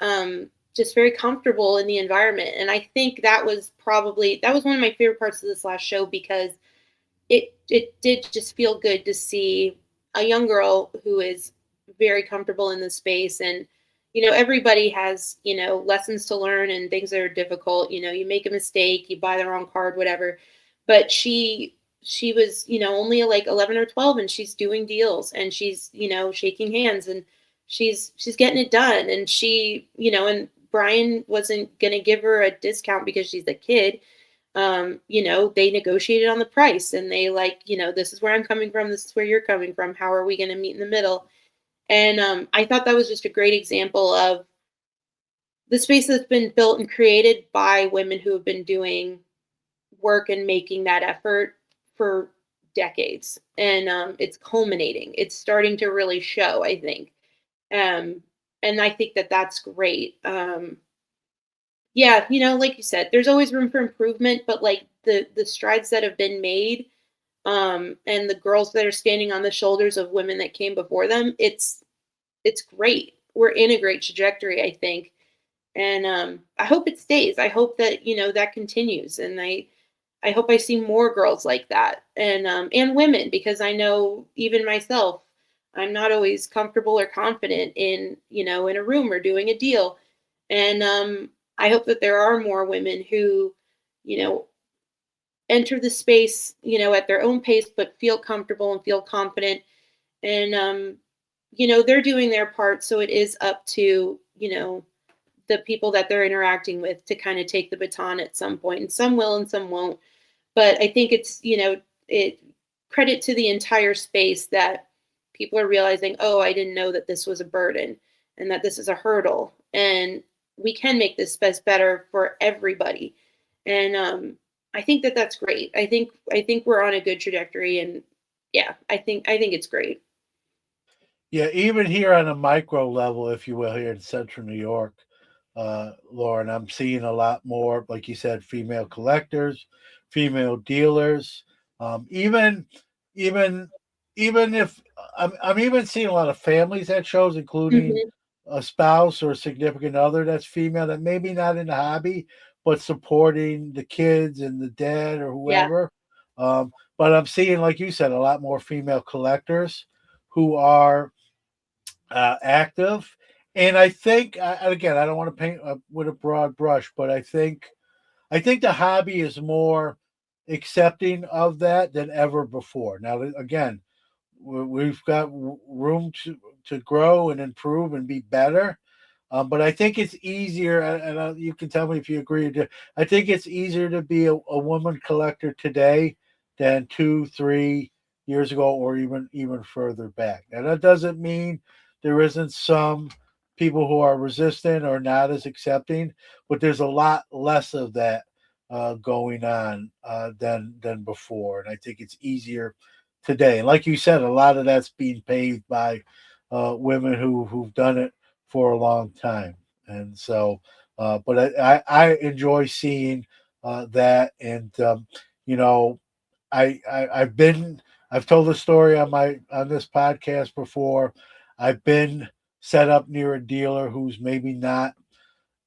just very comfortable in the environment. And I think that was one of my favorite parts of this last show because it did just feel good to see a young girl who is very comfortable in the space. And everybody has lessons to learn and things that are difficult. You make a mistake, you buy the wrong card, whatever. But she was only like 11 or 12, and she's doing deals, and she's shaking hands, and she's getting it done. And and Brian wasn't going to give her a discount because she's a kid. They negotiated on the price and they like, this is where I'm coming from, this is where you're coming from. How are we going to meet in the middle? And I thought that was just a great example of the space that's been built and created by women who have been doing work and making that effort for decades. And it's culminating. It's starting to really show, I think. Um, and I think that that's great. Yeah, like you said, there's always room for improvement, but like the strides that have been made, and the girls that are standing on the shoulders of women that came before them, it's great. We're in a great trajectory, I think. And I hope it stays. I hope that, that continues. And I hope I see more girls like that, and women, because I know even myself, I'm not always comfortable or confident in, in a room or doing a deal. And I hope that there are more women who, you know, enter the space, at their own pace, but feel comfortable and feel confident. And they're doing their part, so it is up to, the people that they're interacting with to kind of take the baton at some point. And some will and some won't. But I think it's, it credit to the entire space that people are realizing, oh, I didn't know that this was a burden and that this is a hurdle. And we can make this space better for everybody. And I think that that's great. I think we're on a good trajectory, and yeah, I think it's great. Yeah, even here on a micro level, if you will, here in Central New York, Lauren, I'm seeing a lot more, like you said, female collectors, female dealers, even, even, even if I'm even seeing a lot of families at shows, including Hmm. a spouse or a significant other that's female that maybe not in the hobby, but supporting the kids and the dad or Yeah. whoever. But I'm seeing, like you said, a lot more female collectors who are active. And I think, again, I don't want to paint with a broad brush, but I think the hobby is more accepting of that than ever before. Now, again, we've got room to grow and improve and be better. But I think it's easier, and you can tell me if you agree. I think it's easier to be a woman collector today than 2, 3 years ago, or even further back. Now that doesn't mean there isn't some people who are resistant or not as accepting, but there's a lot less of that going on than before, and I think it's easier today. And like you said, a lot of that's being paved by women who've done it for a long time. And so, but I enjoy seeing that. And, you know, I've been, I've told the story on this podcast before. I've been set up near a dealer who's maybe not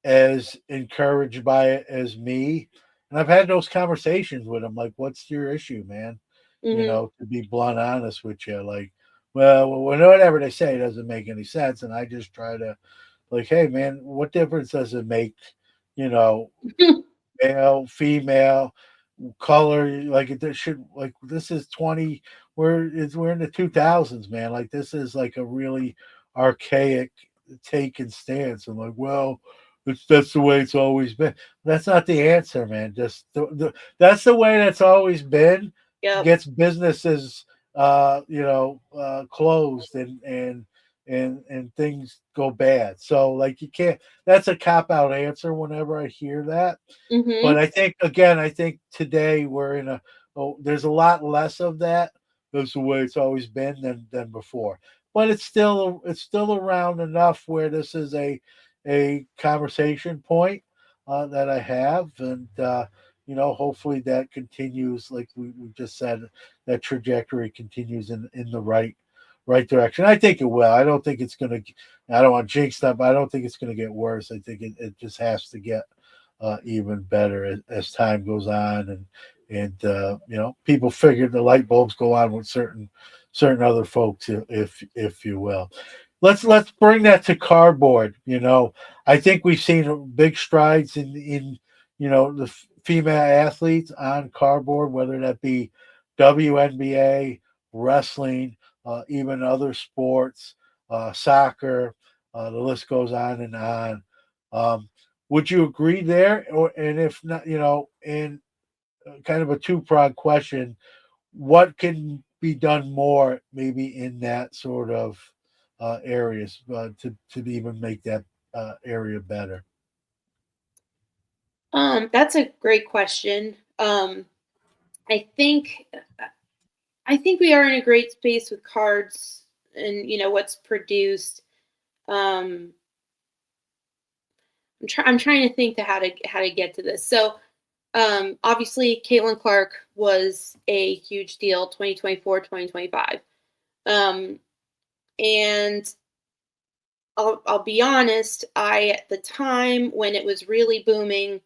as encouraged by it as me. And I've had those conversations with him, like, what's your issue, man? Hmm. To be blunt honest with you, like, well, whatever they say doesn't make any sense. And I just try to, like, hey, man, what difference does it make? You know, male, female, color. Like this should, like, this is 20. We're in the 2000s, man. Like this is like a really archaic take and stance. I'm like, well, that's the way it's always been. That's not the answer, man. Just that's the way that's always been. Yep. Gets businesses, closed, and things go bad. So like you can't. That's a cop out answer. Whenever I hear that, but Hmm. I think, again, I think today we're in a, oh, there's a lot less of that. That's the way it's always been than before. But it's still around enough where this is a conversation point that I have, and hopefully that continues. Like we just said, that trajectory continues in the right direction. I think it will. I don't think it's gonna. I don't want to jinx that, but I don't think it's gonna get worse. I think it just has to get even better as time goes on, and people figure the light bulbs go on with certain other folks, if you will. Let's bring that to cardboard. I think we've seen big strides in the female athletes on cardboard, whether that be WNBA, wrestling, even other sports, soccer. The list goes on and on. Um, would you agree there? And if not, kind of a two-pronged question. What can be done more, maybe in that sort of areas to even make that area better? That's a great question. I think I think we are in a great space with cards and what's produced. Um, I'm trying to think to how to get to this. So obviously Caitlin Clark was a huge deal 2024, 2025. Um, and I'll be honest, I at the time when it was really booming,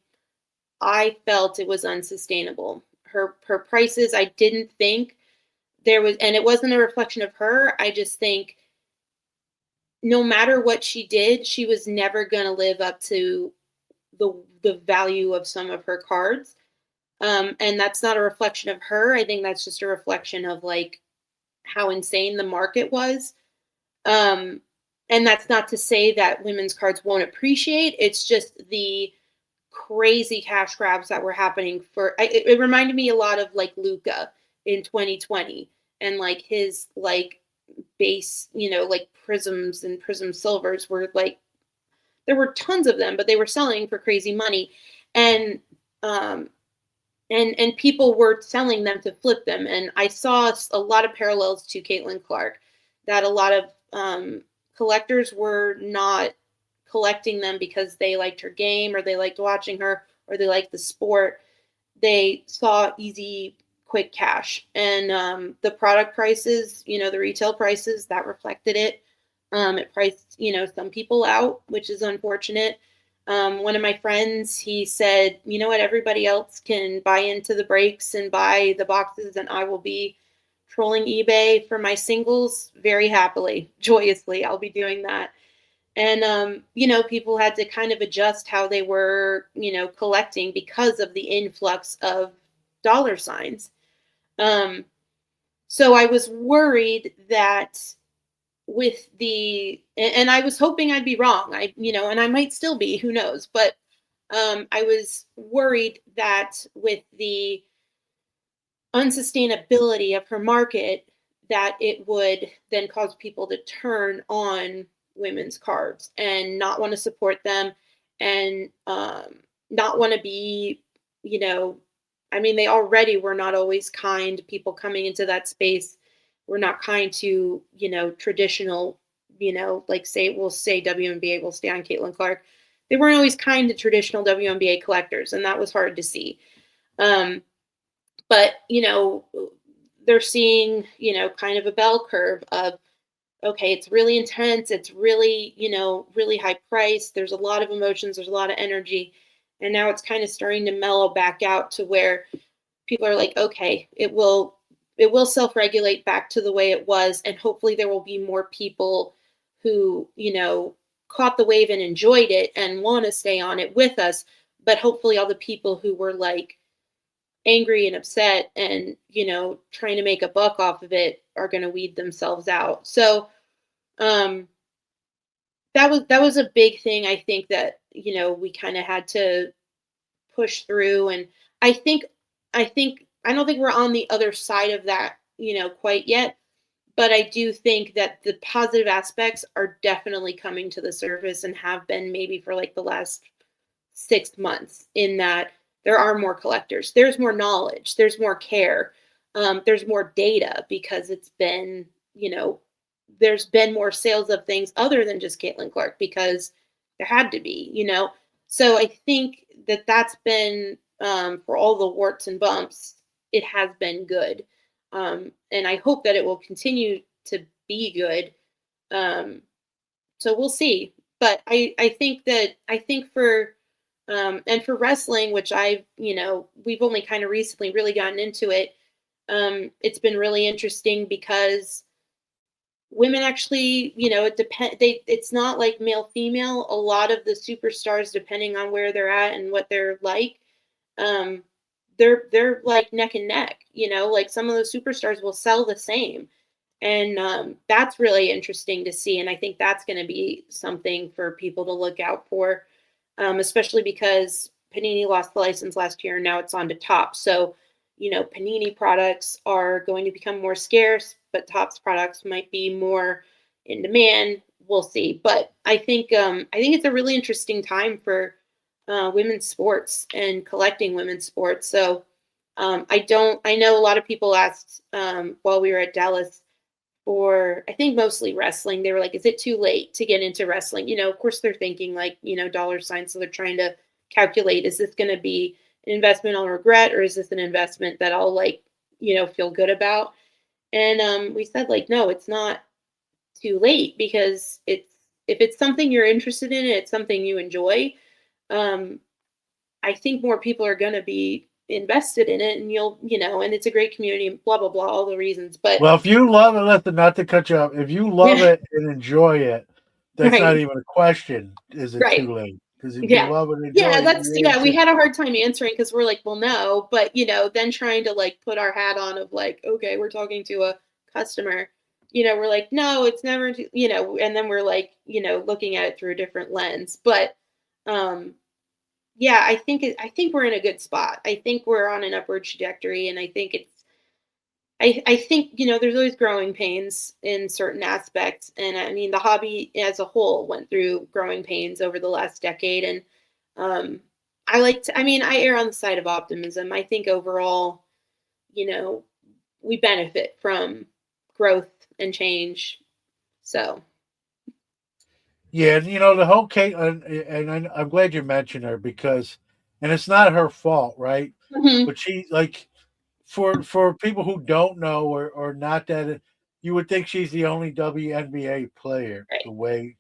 I felt it was unsustainable. Her prices, I didn't think there was, and it wasn't a reflection of her. I just think no matter what she did, she was never going to live up to the value of some of her cards. And that's not a reflection of her. I think that's just a reflection of like how insane the market was. Um, and that's not to say that women's cards won't appreciate. It's just the crazy cash grabs that were happening it reminded me a lot of like Luca in 2020 and like his like base, like prisms and prism silvers were like there were tons of them, but they were selling for crazy money. And um and people were selling them to flip them. And I saw a lot of parallels to Caitlin Clark, that a lot of collectors were not collecting them because they liked her game or they liked watching her or they liked the sport. They saw easy, quick cash, and the product prices, the retail prices that reflected it. It priced, some people out, which is unfortunate. One of my friends, he said, you know what, everybody else can buy into the breaks and buy the boxes, and I will be trolling eBay for my singles very happily, joyously. I'll be doing that. And people had to kind of adjust how they were, collecting because of the influx of dollar signs. Um, so I was worried that with and I was hoping I'd be wrong. And I might still be, who knows, but I was worried that with the unsustainability of her market, that it would then cause people to turn on women's cards and not want to support them, and not want to be, you know, I mean, they already were not always kind. People coming into that space were not kind to, traditional, like say, we'll say WNBA, will stay on Caitlin Clark. They weren't always kind to traditional WNBA collectors, and that was hard to see. Um, but they're seeing kind of a bell curve of, okay, it's really intense, it's really really high price, there's a lot of emotions, there's a lot of energy, and now it's kind of starting to mellow back out to where people are like, okay, it will self-regulate back to the way it was, and hopefully there will be more people who caught the wave and enjoyed it and want to stay on it with us. But hopefully all the people who were like angry and upset and trying to make a buck off of it are going to weed themselves out. So um that was a big thing, I think, that we kind of had to push through. And I think I don't think we're on the other side of that quite yet, but I do think that the positive aspects are definitely coming to the surface and have been maybe for like the last 6 months, in that there are more collectors, there's more knowledge, there's more care, there's more data, because it's been, there's been more sales of things other than just Caitlin Clark, because there had to be, So I think that that's been, for all the warts and bumps, it has been good. And I hope that it will continue to be good. Um, so we'll see. But I think for and for wrestling, which we've only kind of recently really gotten into it. It's been really interesting because women actually, it's not like male female. A lot of the superstars, depending on where they're at and what they're like, um, they're like neck and neck. Like some of the superstars will sell the same, and that's really interesting to see. And I think that's going to be something for people to look out for, especially because Panini lost the license last year, and now it's on to Topps. So, Panini products are going to become more scarce, but Topps products might be more in demand. We'll see. But I think it's a really interesting time for women's sports and collecting women's sports. So I know a lot of people asked while we were at Dallas for, I think, mostly wrestling. They were like, is it too late to get into wrestling? Of course they're thinking like, dollar signs. So they're trying to calculate, is this going to be an investment I'll regret, or is this an investment that I'll like, feel good about? And we said like, no, it's not too late because if it's something you're interested in and it's something you enjoy, um, I think more people are going to be invested in it, and and it's a great community, blah, blah, blah, all the reasons. But Well, if you love it, listen, not to cut you off, if you love yeah, it and enjoy it, that's not right, even a question, is it right. too late? Because if you Yeah. love it and enjoy Yeah, it, you're we into had a hard time answering because we're like, well, no, but then trying to like put our hat on of like, okay, we're talking to a customer. We're like, no, it's never, and then we're like, looking at it through a different lens. But um, yeah, I think we're in a good spot. I think we're on an upward trajectory, and I think, there's always growing pains in certain aspects. And I mean, the hobby as a whole went through growing pains over the last decade. And um, I mean, I err on the side of optimism. I think overall, you know, we benefit from growth and change. So, Yeah, and the whole Kate, I'm glad you mentioned her because, and it's not her fault, right? mhm, But she like for people who don't know or not that, you would think she's the only WNBA player. right. The way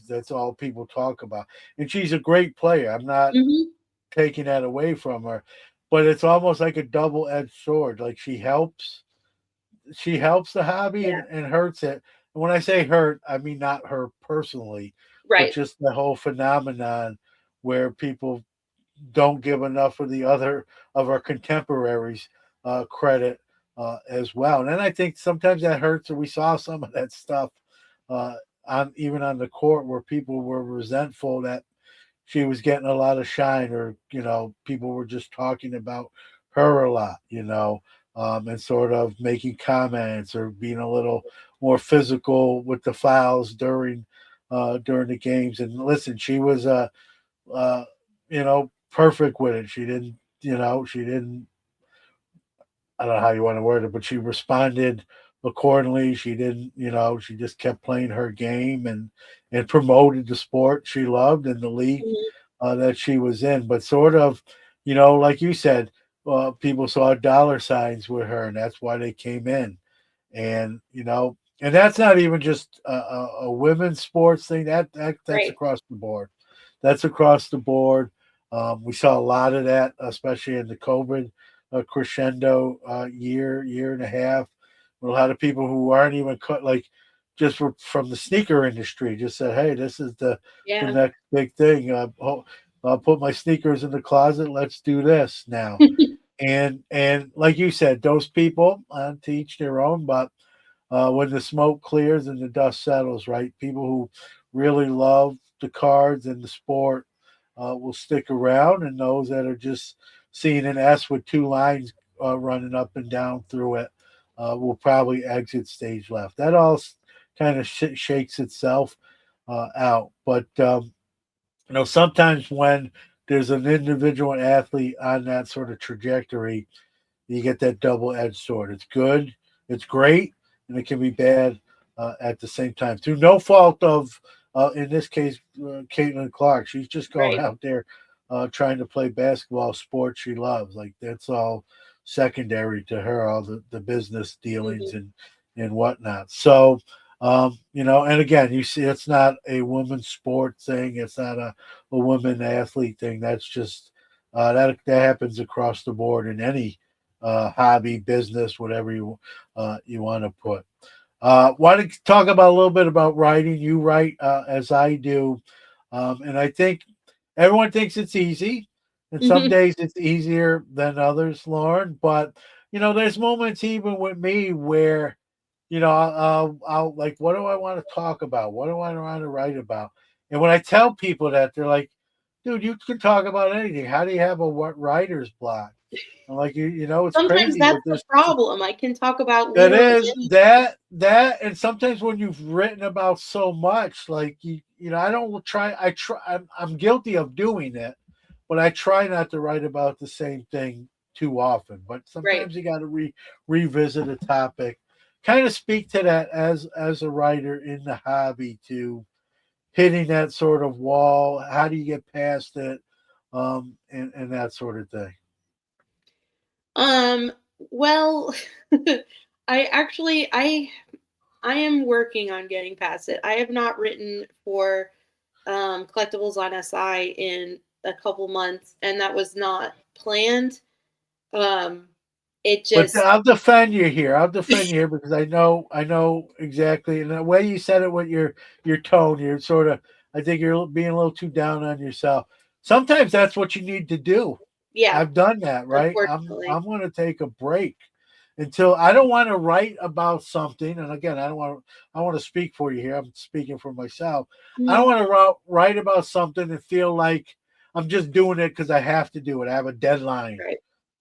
that's all people talk about, and she's a great player. I'm not Hmm. taking that away from her, but it's almost like a double edged sword. Like she helps the hobby Yeah. and hurts it. And when I say hurt, I mean not her personally, but Right. just the whole phenomenon where people don't give enough of the other of our contemporaries credit as well. And then I think sometimes that hurts. And we saw some of that stuff uh, on even on the court where people were resentful that she was getting a lot of shine, or people were just talking about her a lot, and sort of making comments or being a little more physical with the fouls during the games. And listen, she was uh, perfect with it. She didn't. I don't know how you want to word it, but she responded accordingly. She didn't, she just kept playing her game and promoted the sport she loved and the league Mhm. that she was in. But sort of, like you said, people saw dollar signs with her, and that's why they came in. And that's not even just a women's sports thing. That's Right. across the board. That's across the board. We saw a lot of that, especially in the COVID crescendo year and a half. With a lot of people who aren't even cut like just from the sneaker industry just said, "Hey, this is the Yeah. next big thing. I'll put my sneakers in the closet. Let's do this now." And like you said, those people to each their own. But when the smoke clears and the dust settles, right? People who really love the cards and the sport will stick around, and those that are just seeing an S with two lines running up and down through it will probably exit stage left. That all kind of shakes itself out. But sometimes when there's an individual athlete on that sort of trajectory, you get that double-edged sword. It's good, it's great, and it can be bad at the same time. Through no fault of, in this case, Caitlin Clark. She's just going Right. out there trying to play basketball, sport she loves. Like that's all secondary to her, all the business dealings Hmm. and whatnot. So, and again, you see, it's not a women's sport thing. It's not a women athlete thing. That's just that happens across the board in any hobby, business, whatever you want to put. Want to talk about a little bit about writing? You write as I do, and I think everyone thinks it's easy, and some Hmm. days it's easier than others, Lauren. But there's moments even with me where I'll like, what do I want to talk about? What do I want to write about? And when I tell people that, they're like, dude, you can talk about anything. How do you have a what writer's block? I'm like, it's Sometimes crazy, that's but the there's problem. I can talk about that literally is anything. that, and sometimes when you've written about so much, like I don't try. I'm guilty of doing it, but I try not to write about the same thing too often. But Right. sometimes you got to revisit a topic, kind of speak to that as a writer in the hobby to hitting that sort of wall. How do you get past it, and that sort of thing. Um, well, I am working on getting past it. I have not written for collectibles on SI in a couple months, and that was not planned. Um, it But just I'll defend you here. I'll defend you here because I know exactly. And the way you said it with your tone, you're sort of. I think you're being a little too down on yourself. Sometimes that's what you need to do. yeah, I've done that, right? unfortunately. I'm going to take a break until I don't want to write about something. And again, I want to speak for you here. I'm speaking for myself. I don't Mhm. want to write about something and feel like I'm just doing it because I have to do it. I have a deadline, Right.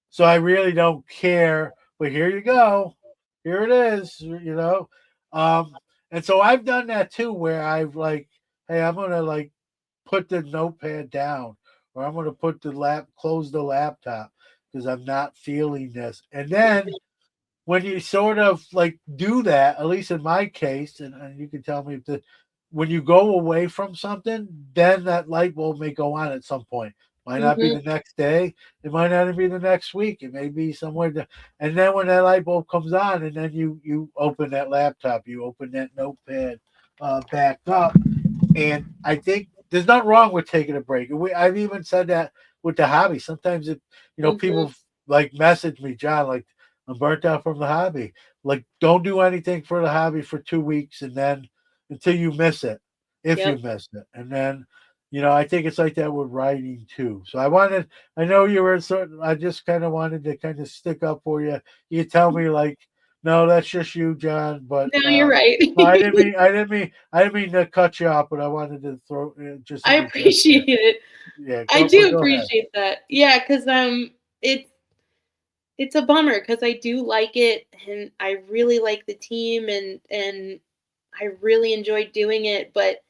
so I really don't care. But here you go. Here it is. Um, and so I've done that too, where I've like, hey, I'm gonna like put the notepad down, or I'm gonna close the laptop because I'm not feeling this. And then Mhm. when you sort of like do that, at least in my case, and you can tell me if when you go away from something, then that light bulb may go on at some point. Might not be Mhm. the next day, it might not even be the next week, it may be somewhere. And then when that light bulb comes on, and then you open that laptop, you open that notepad back up, and I think there's nothing wrong with taking a break. I've even said that with the hobby. Sometimes Mhm. people like message me, John, like I'm burnt out from the hobby. Like, don't do anything for the hobby for 2 weeks, and then until you miss it, if you Yep. miss it, and then I think it's like that with writing too. So I know you were I just kind of wanted to kind of stick up for you. You tell me like, no, that's just you, John, but No, you're right. no, I didn't mean to cut you off, but I wanted to throw just I interject there. appreciate it. Yeah, I but do go ahead. appreciate that. Yeah, because it's it's a bummer because I do like it and I really like the team and I really enjoy doing it, but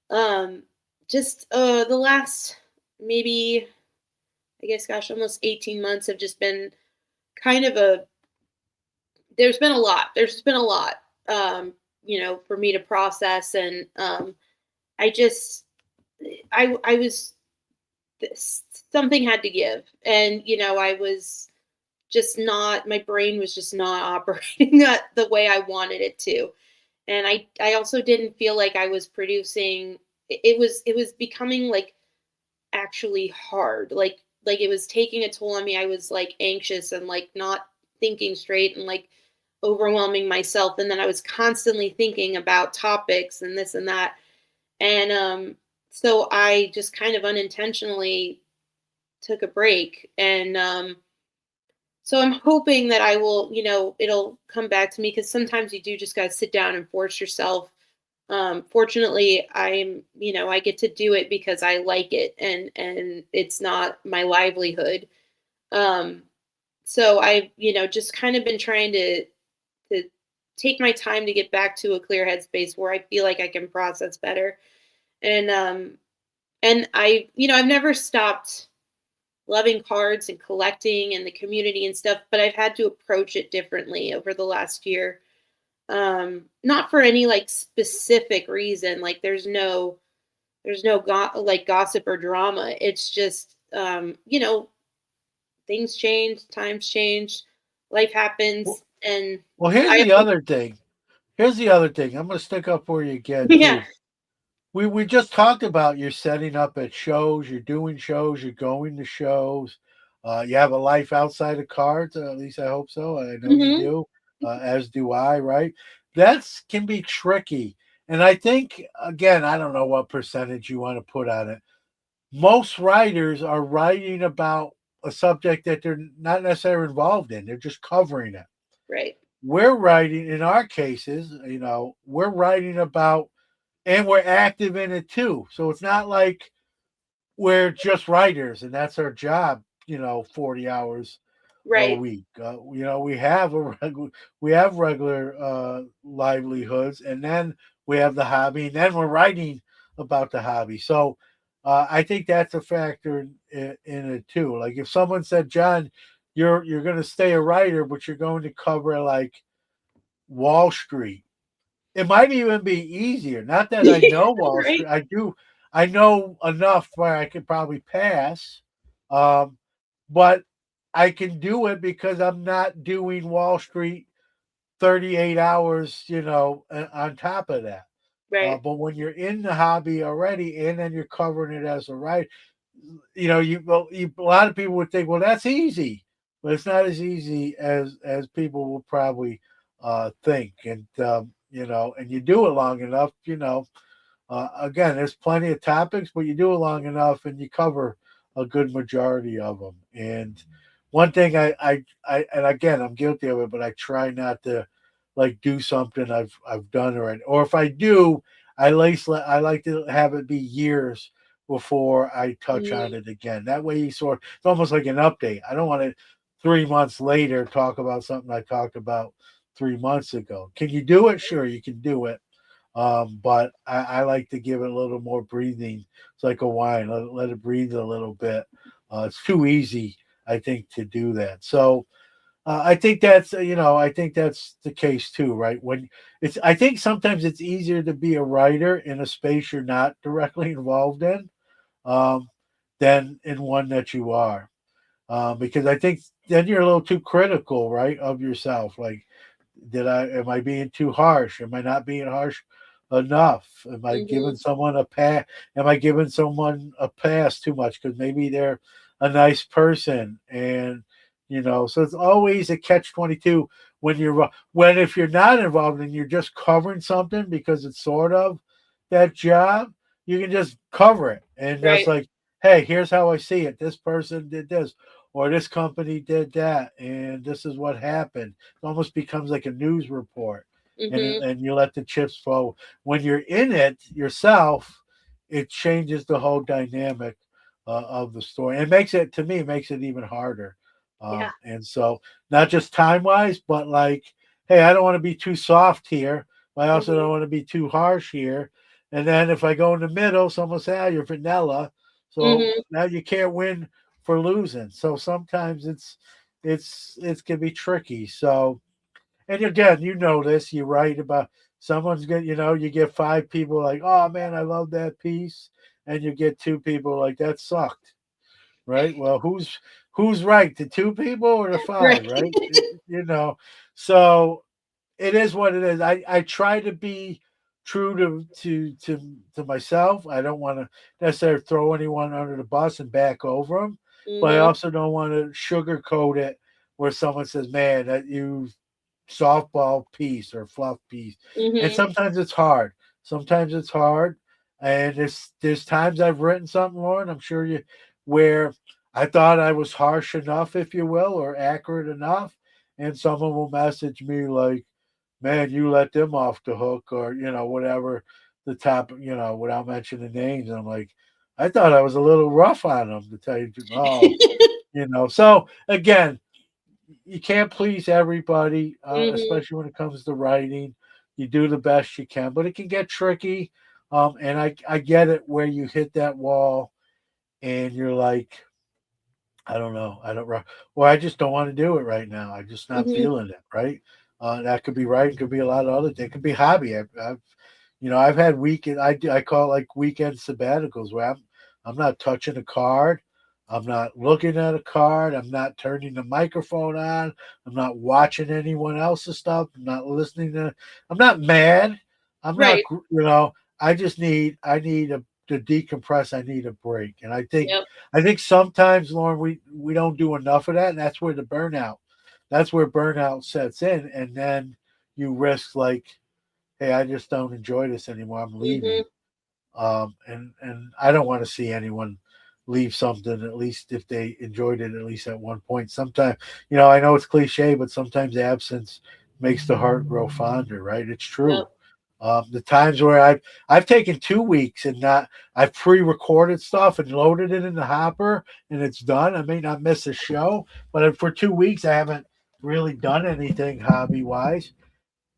um just the last maybe I guess gosh, almost 18 months have just been kind of a there's been a lot. There's just been a lot for me to process and I just I was this something had to give and I was just not my brain was just not operating that the way I wanted it to. And I also didn't feel like I was producing it was becoming like actually hard. Like it was taking a toll on me. I was like anxious and like not thinking straight and like overwhelming myself and then I was constantly thinking about topics and this and that. And so I just kind of unintentionally took a break and so I'm hoping that I will, it'll come back to me because sometimes you do just got to sit down and force yourself. Fortunately, I get to do it because I like it and it's not my livelihood. Um, so I've, just kind of been trying to take my time to get back to a clear headspace where I feel like I can process better. And I've never stopped loving cards and collecting and the community and stuff, but I've had to approach it differently over the last year. Not for any like specific reason. Like there's no like gossip or drama. It's just things change, times change, life Well, happens, and well, here's I the other thing. Here's the other thing. I'm going to stick up for you again yeah. too. We just talked about you're setting up at shows, you're doing shows, you're going to shows. You have a life outside of cards. At least I hope so. I know you Hmm. do, as do I. Right? That's can be tricky. And I think again, I don't know what percentage you want to put on it. Most writers are writing about a subject that they're not necessarily involved in. They're just covering it. Right. We're writing, in our cases, we're writing about, and we're active in it too. So it's not like we're just writers, and that's our job. 40 hours a Right. week. We have we have regular livelihoods, and then we have the hobby, and then we're writing about the hobby. So I think that's a factor in it too. Like if someone said, "John, you're going to stay a writer, but you're going to cover like Wall Street." It might even be easier. Not that I know Wall Right. Street. I do. I know enough where I could probably pass, um, but I can do it because I'm not doing Wall Street 38 hours. On top of that. Right. But when you're in the hobby already, and then you're covering it as a writer, a lot of people would think, well, that's easy, but it's not as easy as people will probably think. And you do it long enough. Again, there's plenty of topics, but you do it long enough, and you cover a good majority of them. And one thing and again, I'm guilty of it, but I try not to like do something I've done already, or if I do, I like to have it be years before I touch on Mhm. it again. That way, it's almost like an update. I don't want to 3 months later talk about something I talked about 3 months ago. Can you do it? Sure, you can do it, but I like to give it a little more breathing. It's like a wine, let it breathe a little bit. It's too easy, I think, to do that. So I think that's the case too, right? I think sometimes it's easier to be a writer in a space you're not directly involved in, um, than in one that you are, because I think then you're a little too critical, right, of yourself. Like, am I being too harsh? Am I not being harsh enough? Mhm. Am I giving someone a pass too much because maybe they're a nice person? And so it's always a catch 22 when if you're not involved and you're just covering something because it's sort of that job, you can just cover it and just Right. like, hey, here's how I see it. This person did this, or this company did that, and this is what happened. It almost becomes like a news report, Mhm. and you let the chips fall. When you're in it yourself, it changes the whole dynamic of the story. And it makes it even harder. Yeah. And so, not just time wise, but like, hey, I don't want to be too soft here, but I also don't Mhm. want to be too harsh here. And then if I go in the middle, someone say, "Ah, you're vanilla," so Mhm. now you can't win for losing. So sometimes it can be tricky. So, and again, this, you write about someone's good, you get five people like, "Oh man, I love that piece," and you get two people like, "That sucked." Right? Well, who's right? The two people or the five, Right. right? So it is what it is. I try to be true to myself. I don't want to necessarily throw anyone under the bus and back over them, but I Mhm. also don't want to sugarcoat it where someone says, "Man, that you softball piece or fluff piece." And Mhm. sometimes it's hard. Sometimes it's hard. And there's times I've written something, Lauren, I'm sure where I thought I was harsh enough, if you will, or accurate enough. And someone will message me like, "Man, you let them off the hook," or, whatever the top, without mentioning names. And I'm like, I thought I was a little rough on them, to tell you the truth. Oh, so again, you can't please everybody, Mhm. especially when it comes to writing. You do the best you can, but it can get tricky. And I get it where you hit that wall and you're like, I don't know, I don't, or I just don't want to do it right now. I'm just not Mhm. feeling it. Right? That could be writing, could be a lot of other things. It could be hobby. I've had weekend. I call it like weekend sabbaticals where I'm not touching a card. I'm not looking at a card. I'm not turning the microphone on. I'm not watching anyone else's stuff. I'm not listening to. I'm not mad. I'm not. Right. I need to decompress. I need a break. And Yep. I think sometimes, Lauren, we don't do enough of that, and that's where burnout sets in, and then you risk like, hey, I just don't enjoy this anymore. I'm Mhm. leaving. And I don't want to see anyone leave something, at least if they enjoyed it at least at one point. Sometimes, I know it's cliche, but sometimes absence makes the heart grow fonder, right? It's Yep. true. The times where I've taken 2 weeks and not I've pre-recorded stuff and loaded it in the hopper and it's done. I may not miss a show, but for 2 weeks I haven't really done anything hobby wise,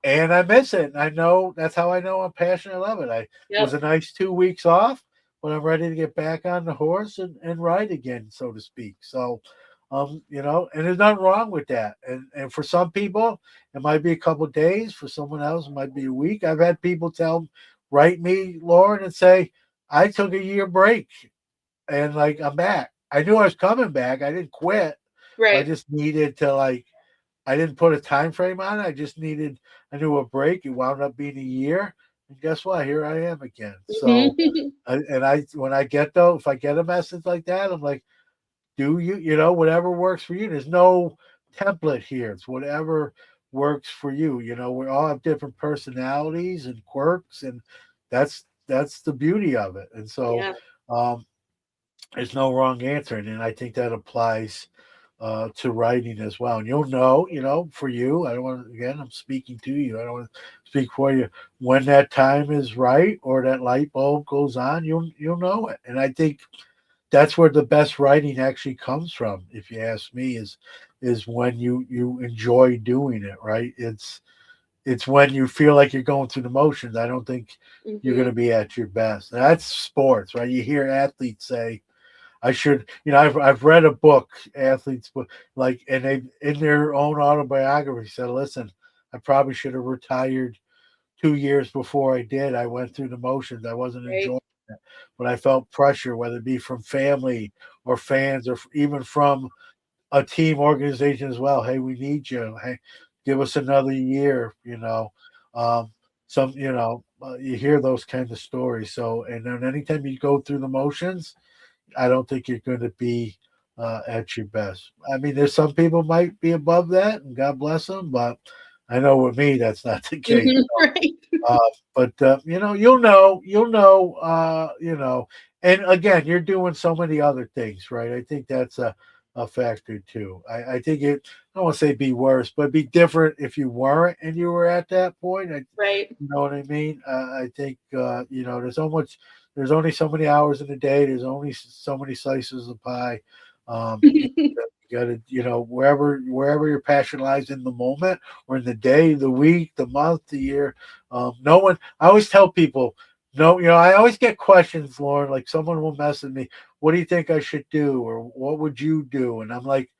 and I miss it. And I know that's how I know I'm passionate. I love it. I was Yep. a nice 2 weeks off, but I'm ready to get back on the horse and ride again, so to speak. So, and there's nothing wrong with that. And for some people, it might be a couple of days. For someone else, it might be a week. I've had people write me, Lauren, and say, I took a year break and like I'm back. I knew I was coming back. I didn't quit. I Right. just needed to I didn't put a time frame on it. I knew a break. It wound up being a year. And guess what? Here I am again. So, Mhm. when I get if I get a message like that, I'm like, do whatever works for you. There's no template here. It's whatever works for you. We all have different personalities and quirks, and that's the beauty of it. And so, Yeah. um, there's no wrong answer. And I think that applies to writing as well. And for you, I don't want to, again, I'm speaking to you. I don't want to speak for you. When that time is right or that light bulb goes on, you'll know it. And I think that's where the best writing actually comes from, if you ask me, is when you enjoy doing it, right? It's when you feel like you're going through the motions. I don't think you're going Mhm. to be at your best. That's sports, right? You hear athletes say, I should, I've read a book, athletes book, like, and they in their own autobiography said, listen, I probably should have retired 2 years before I did. I went through the motions. I wasn't Right. enjoying it, but I felt pressure, whether it be from family or fans or even from a team organization as well. Hey, we need you. Hey, give us another year. Um, you hear those kinds of stories. So, and then anytime you go through the motions, I don't think you're going to be at your best. I mean, there's some people might be above that, and God bless them, but I know with me that's not the case. Mhm. Right. Uh, but and again, you're doing so many other things, right? I think that's a factor too. I think I don't want to say be worse, but be different if you weren't and you were at that point. Right. You know what I mean? I think there's only so many hours in a day. There's only so many slices of pie. You gotta, wherever your passion lies in the moment, or in the day, the week, the month, the year. No one. I always tell people, no, I always get questions, Lauren. Like someone will message me, "What do you think I should do?" or "What would you do?" And I'm like,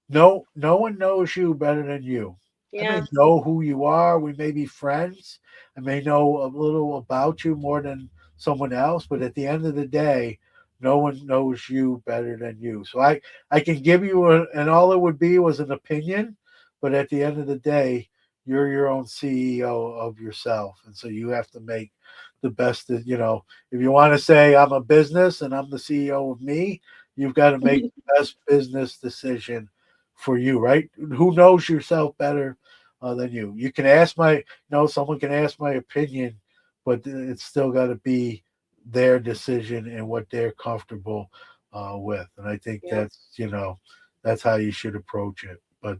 no one knows you better than you. I may Yeah. know who you are. We may be friends. I may know a little about you more than someone else, but at the end of the day, no one knows you better than you. So I can give you and all it would be was an opinion, but at the end of the day, you're your own CEO of yourself. And so you have to make the best if you want to say I'm a business and I'm the CEO of me, you've got to make the best business decision for you, right? Who knows yourself better than you? You can ask someone can ask my opinion, but it's still got to be their decision and what they're comfortable with. And I think Yeah. that's how you should approach it. But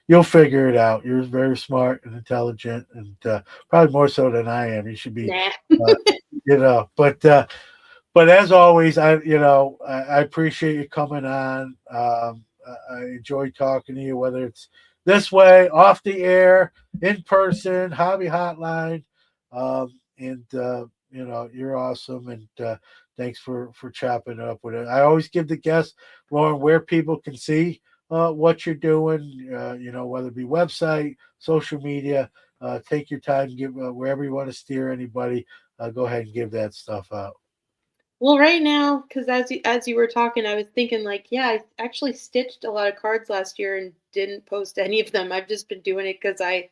you'll figure it out. You're very smart and intelligent, and probably more so than I am. You should be, Nah. uh, but as always, I appreciate you coming on. I enjoy talking to you, whether it's this way, off the air, in person, hobby hotline, and you're awesome. And thanks for chopping up with it. I always give the guests, Lauren, where people can see what you're doing. Whether it be website, social media. Take your time, give wherever you want to steer anybody. Go ahead and give that stuff out. Well, right now, because as you were talking, I was thinking like, yeah, I actually stitched a lot of cards last year and didn't post any of them. I've just been doing it because I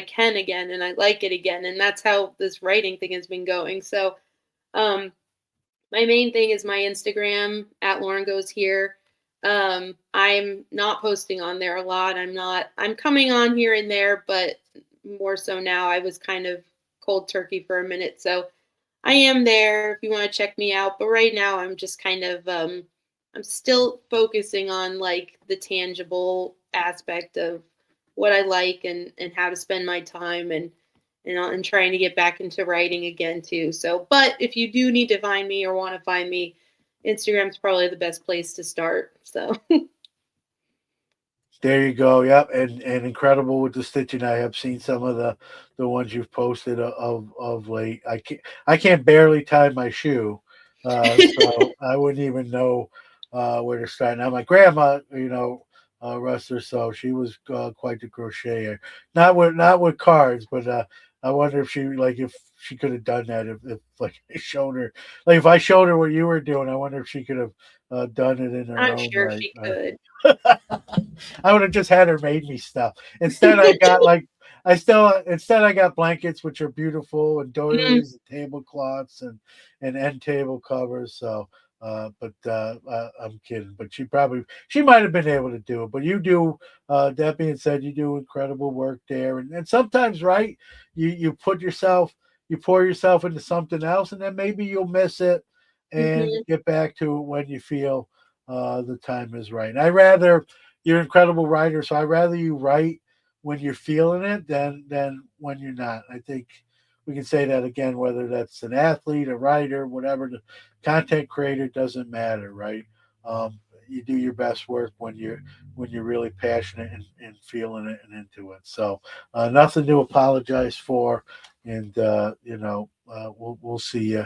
can again and I like it again, and that's how this writing thing has been going. So, um, my main thing is my Instagram at Lauren Goes Here. I'm not posting on there a lot. I'm coming on here and there, but more so now. I was kind of cold turkey for a minute. So I am there if you want to check me out. But right now I'm just kind of I'm still focusing on like the tangible aspect of what I like and how to spend my time, and and trying to get back into writing again too. So, but if you do need to find me or want to find me, Instagram's probably the best place to start. So, There you go. Yep, and incredible with the stitching. I have seen some of the ones you've posted of late. I can't barely tie my shoe, so I wouldn't even know where to start. Now my grandma, rest her soul, she was quite the crocheter. Not with cards, but I wonder if she could have done that if like I showed her, like if I showed her what you were doing. I wonder if she could have done it in her I'm own sure right. she could. I would have just had her made me stuff. Instead, I got like I still instead I got blankets which are beautiful and Mm, doilies and tablecloths and end table covers. So, but I'm kidding. But she might have been able to do it. But you do. That being said, you do incredible work there, and sometimes right, you pour yourself into something else, and then maybe you'll miss it and mhm, get back to it when you feel the time is right. And I rather you're an incredible writer, so I rather you write when you're feeling it than when you're not. I think we can say that again, whether that's an athlete, a writer, whatever, the content creator doesn't matter, right? You do your best work when you're really passionate and feeling it and into it. So nothing to apologize for, and we'll see you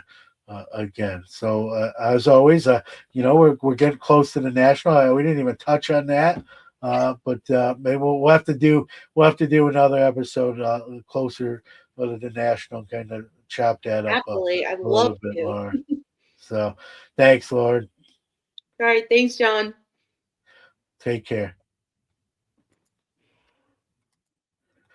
again. So as always, we're getting close to the national. We didn't even touch on that, but maybe we'll have to do another episode closer to the national, kind of chop that up absolutely. I'd a love little bit to. more. So, thanks, Lord. All right. Thanks, John. Take care.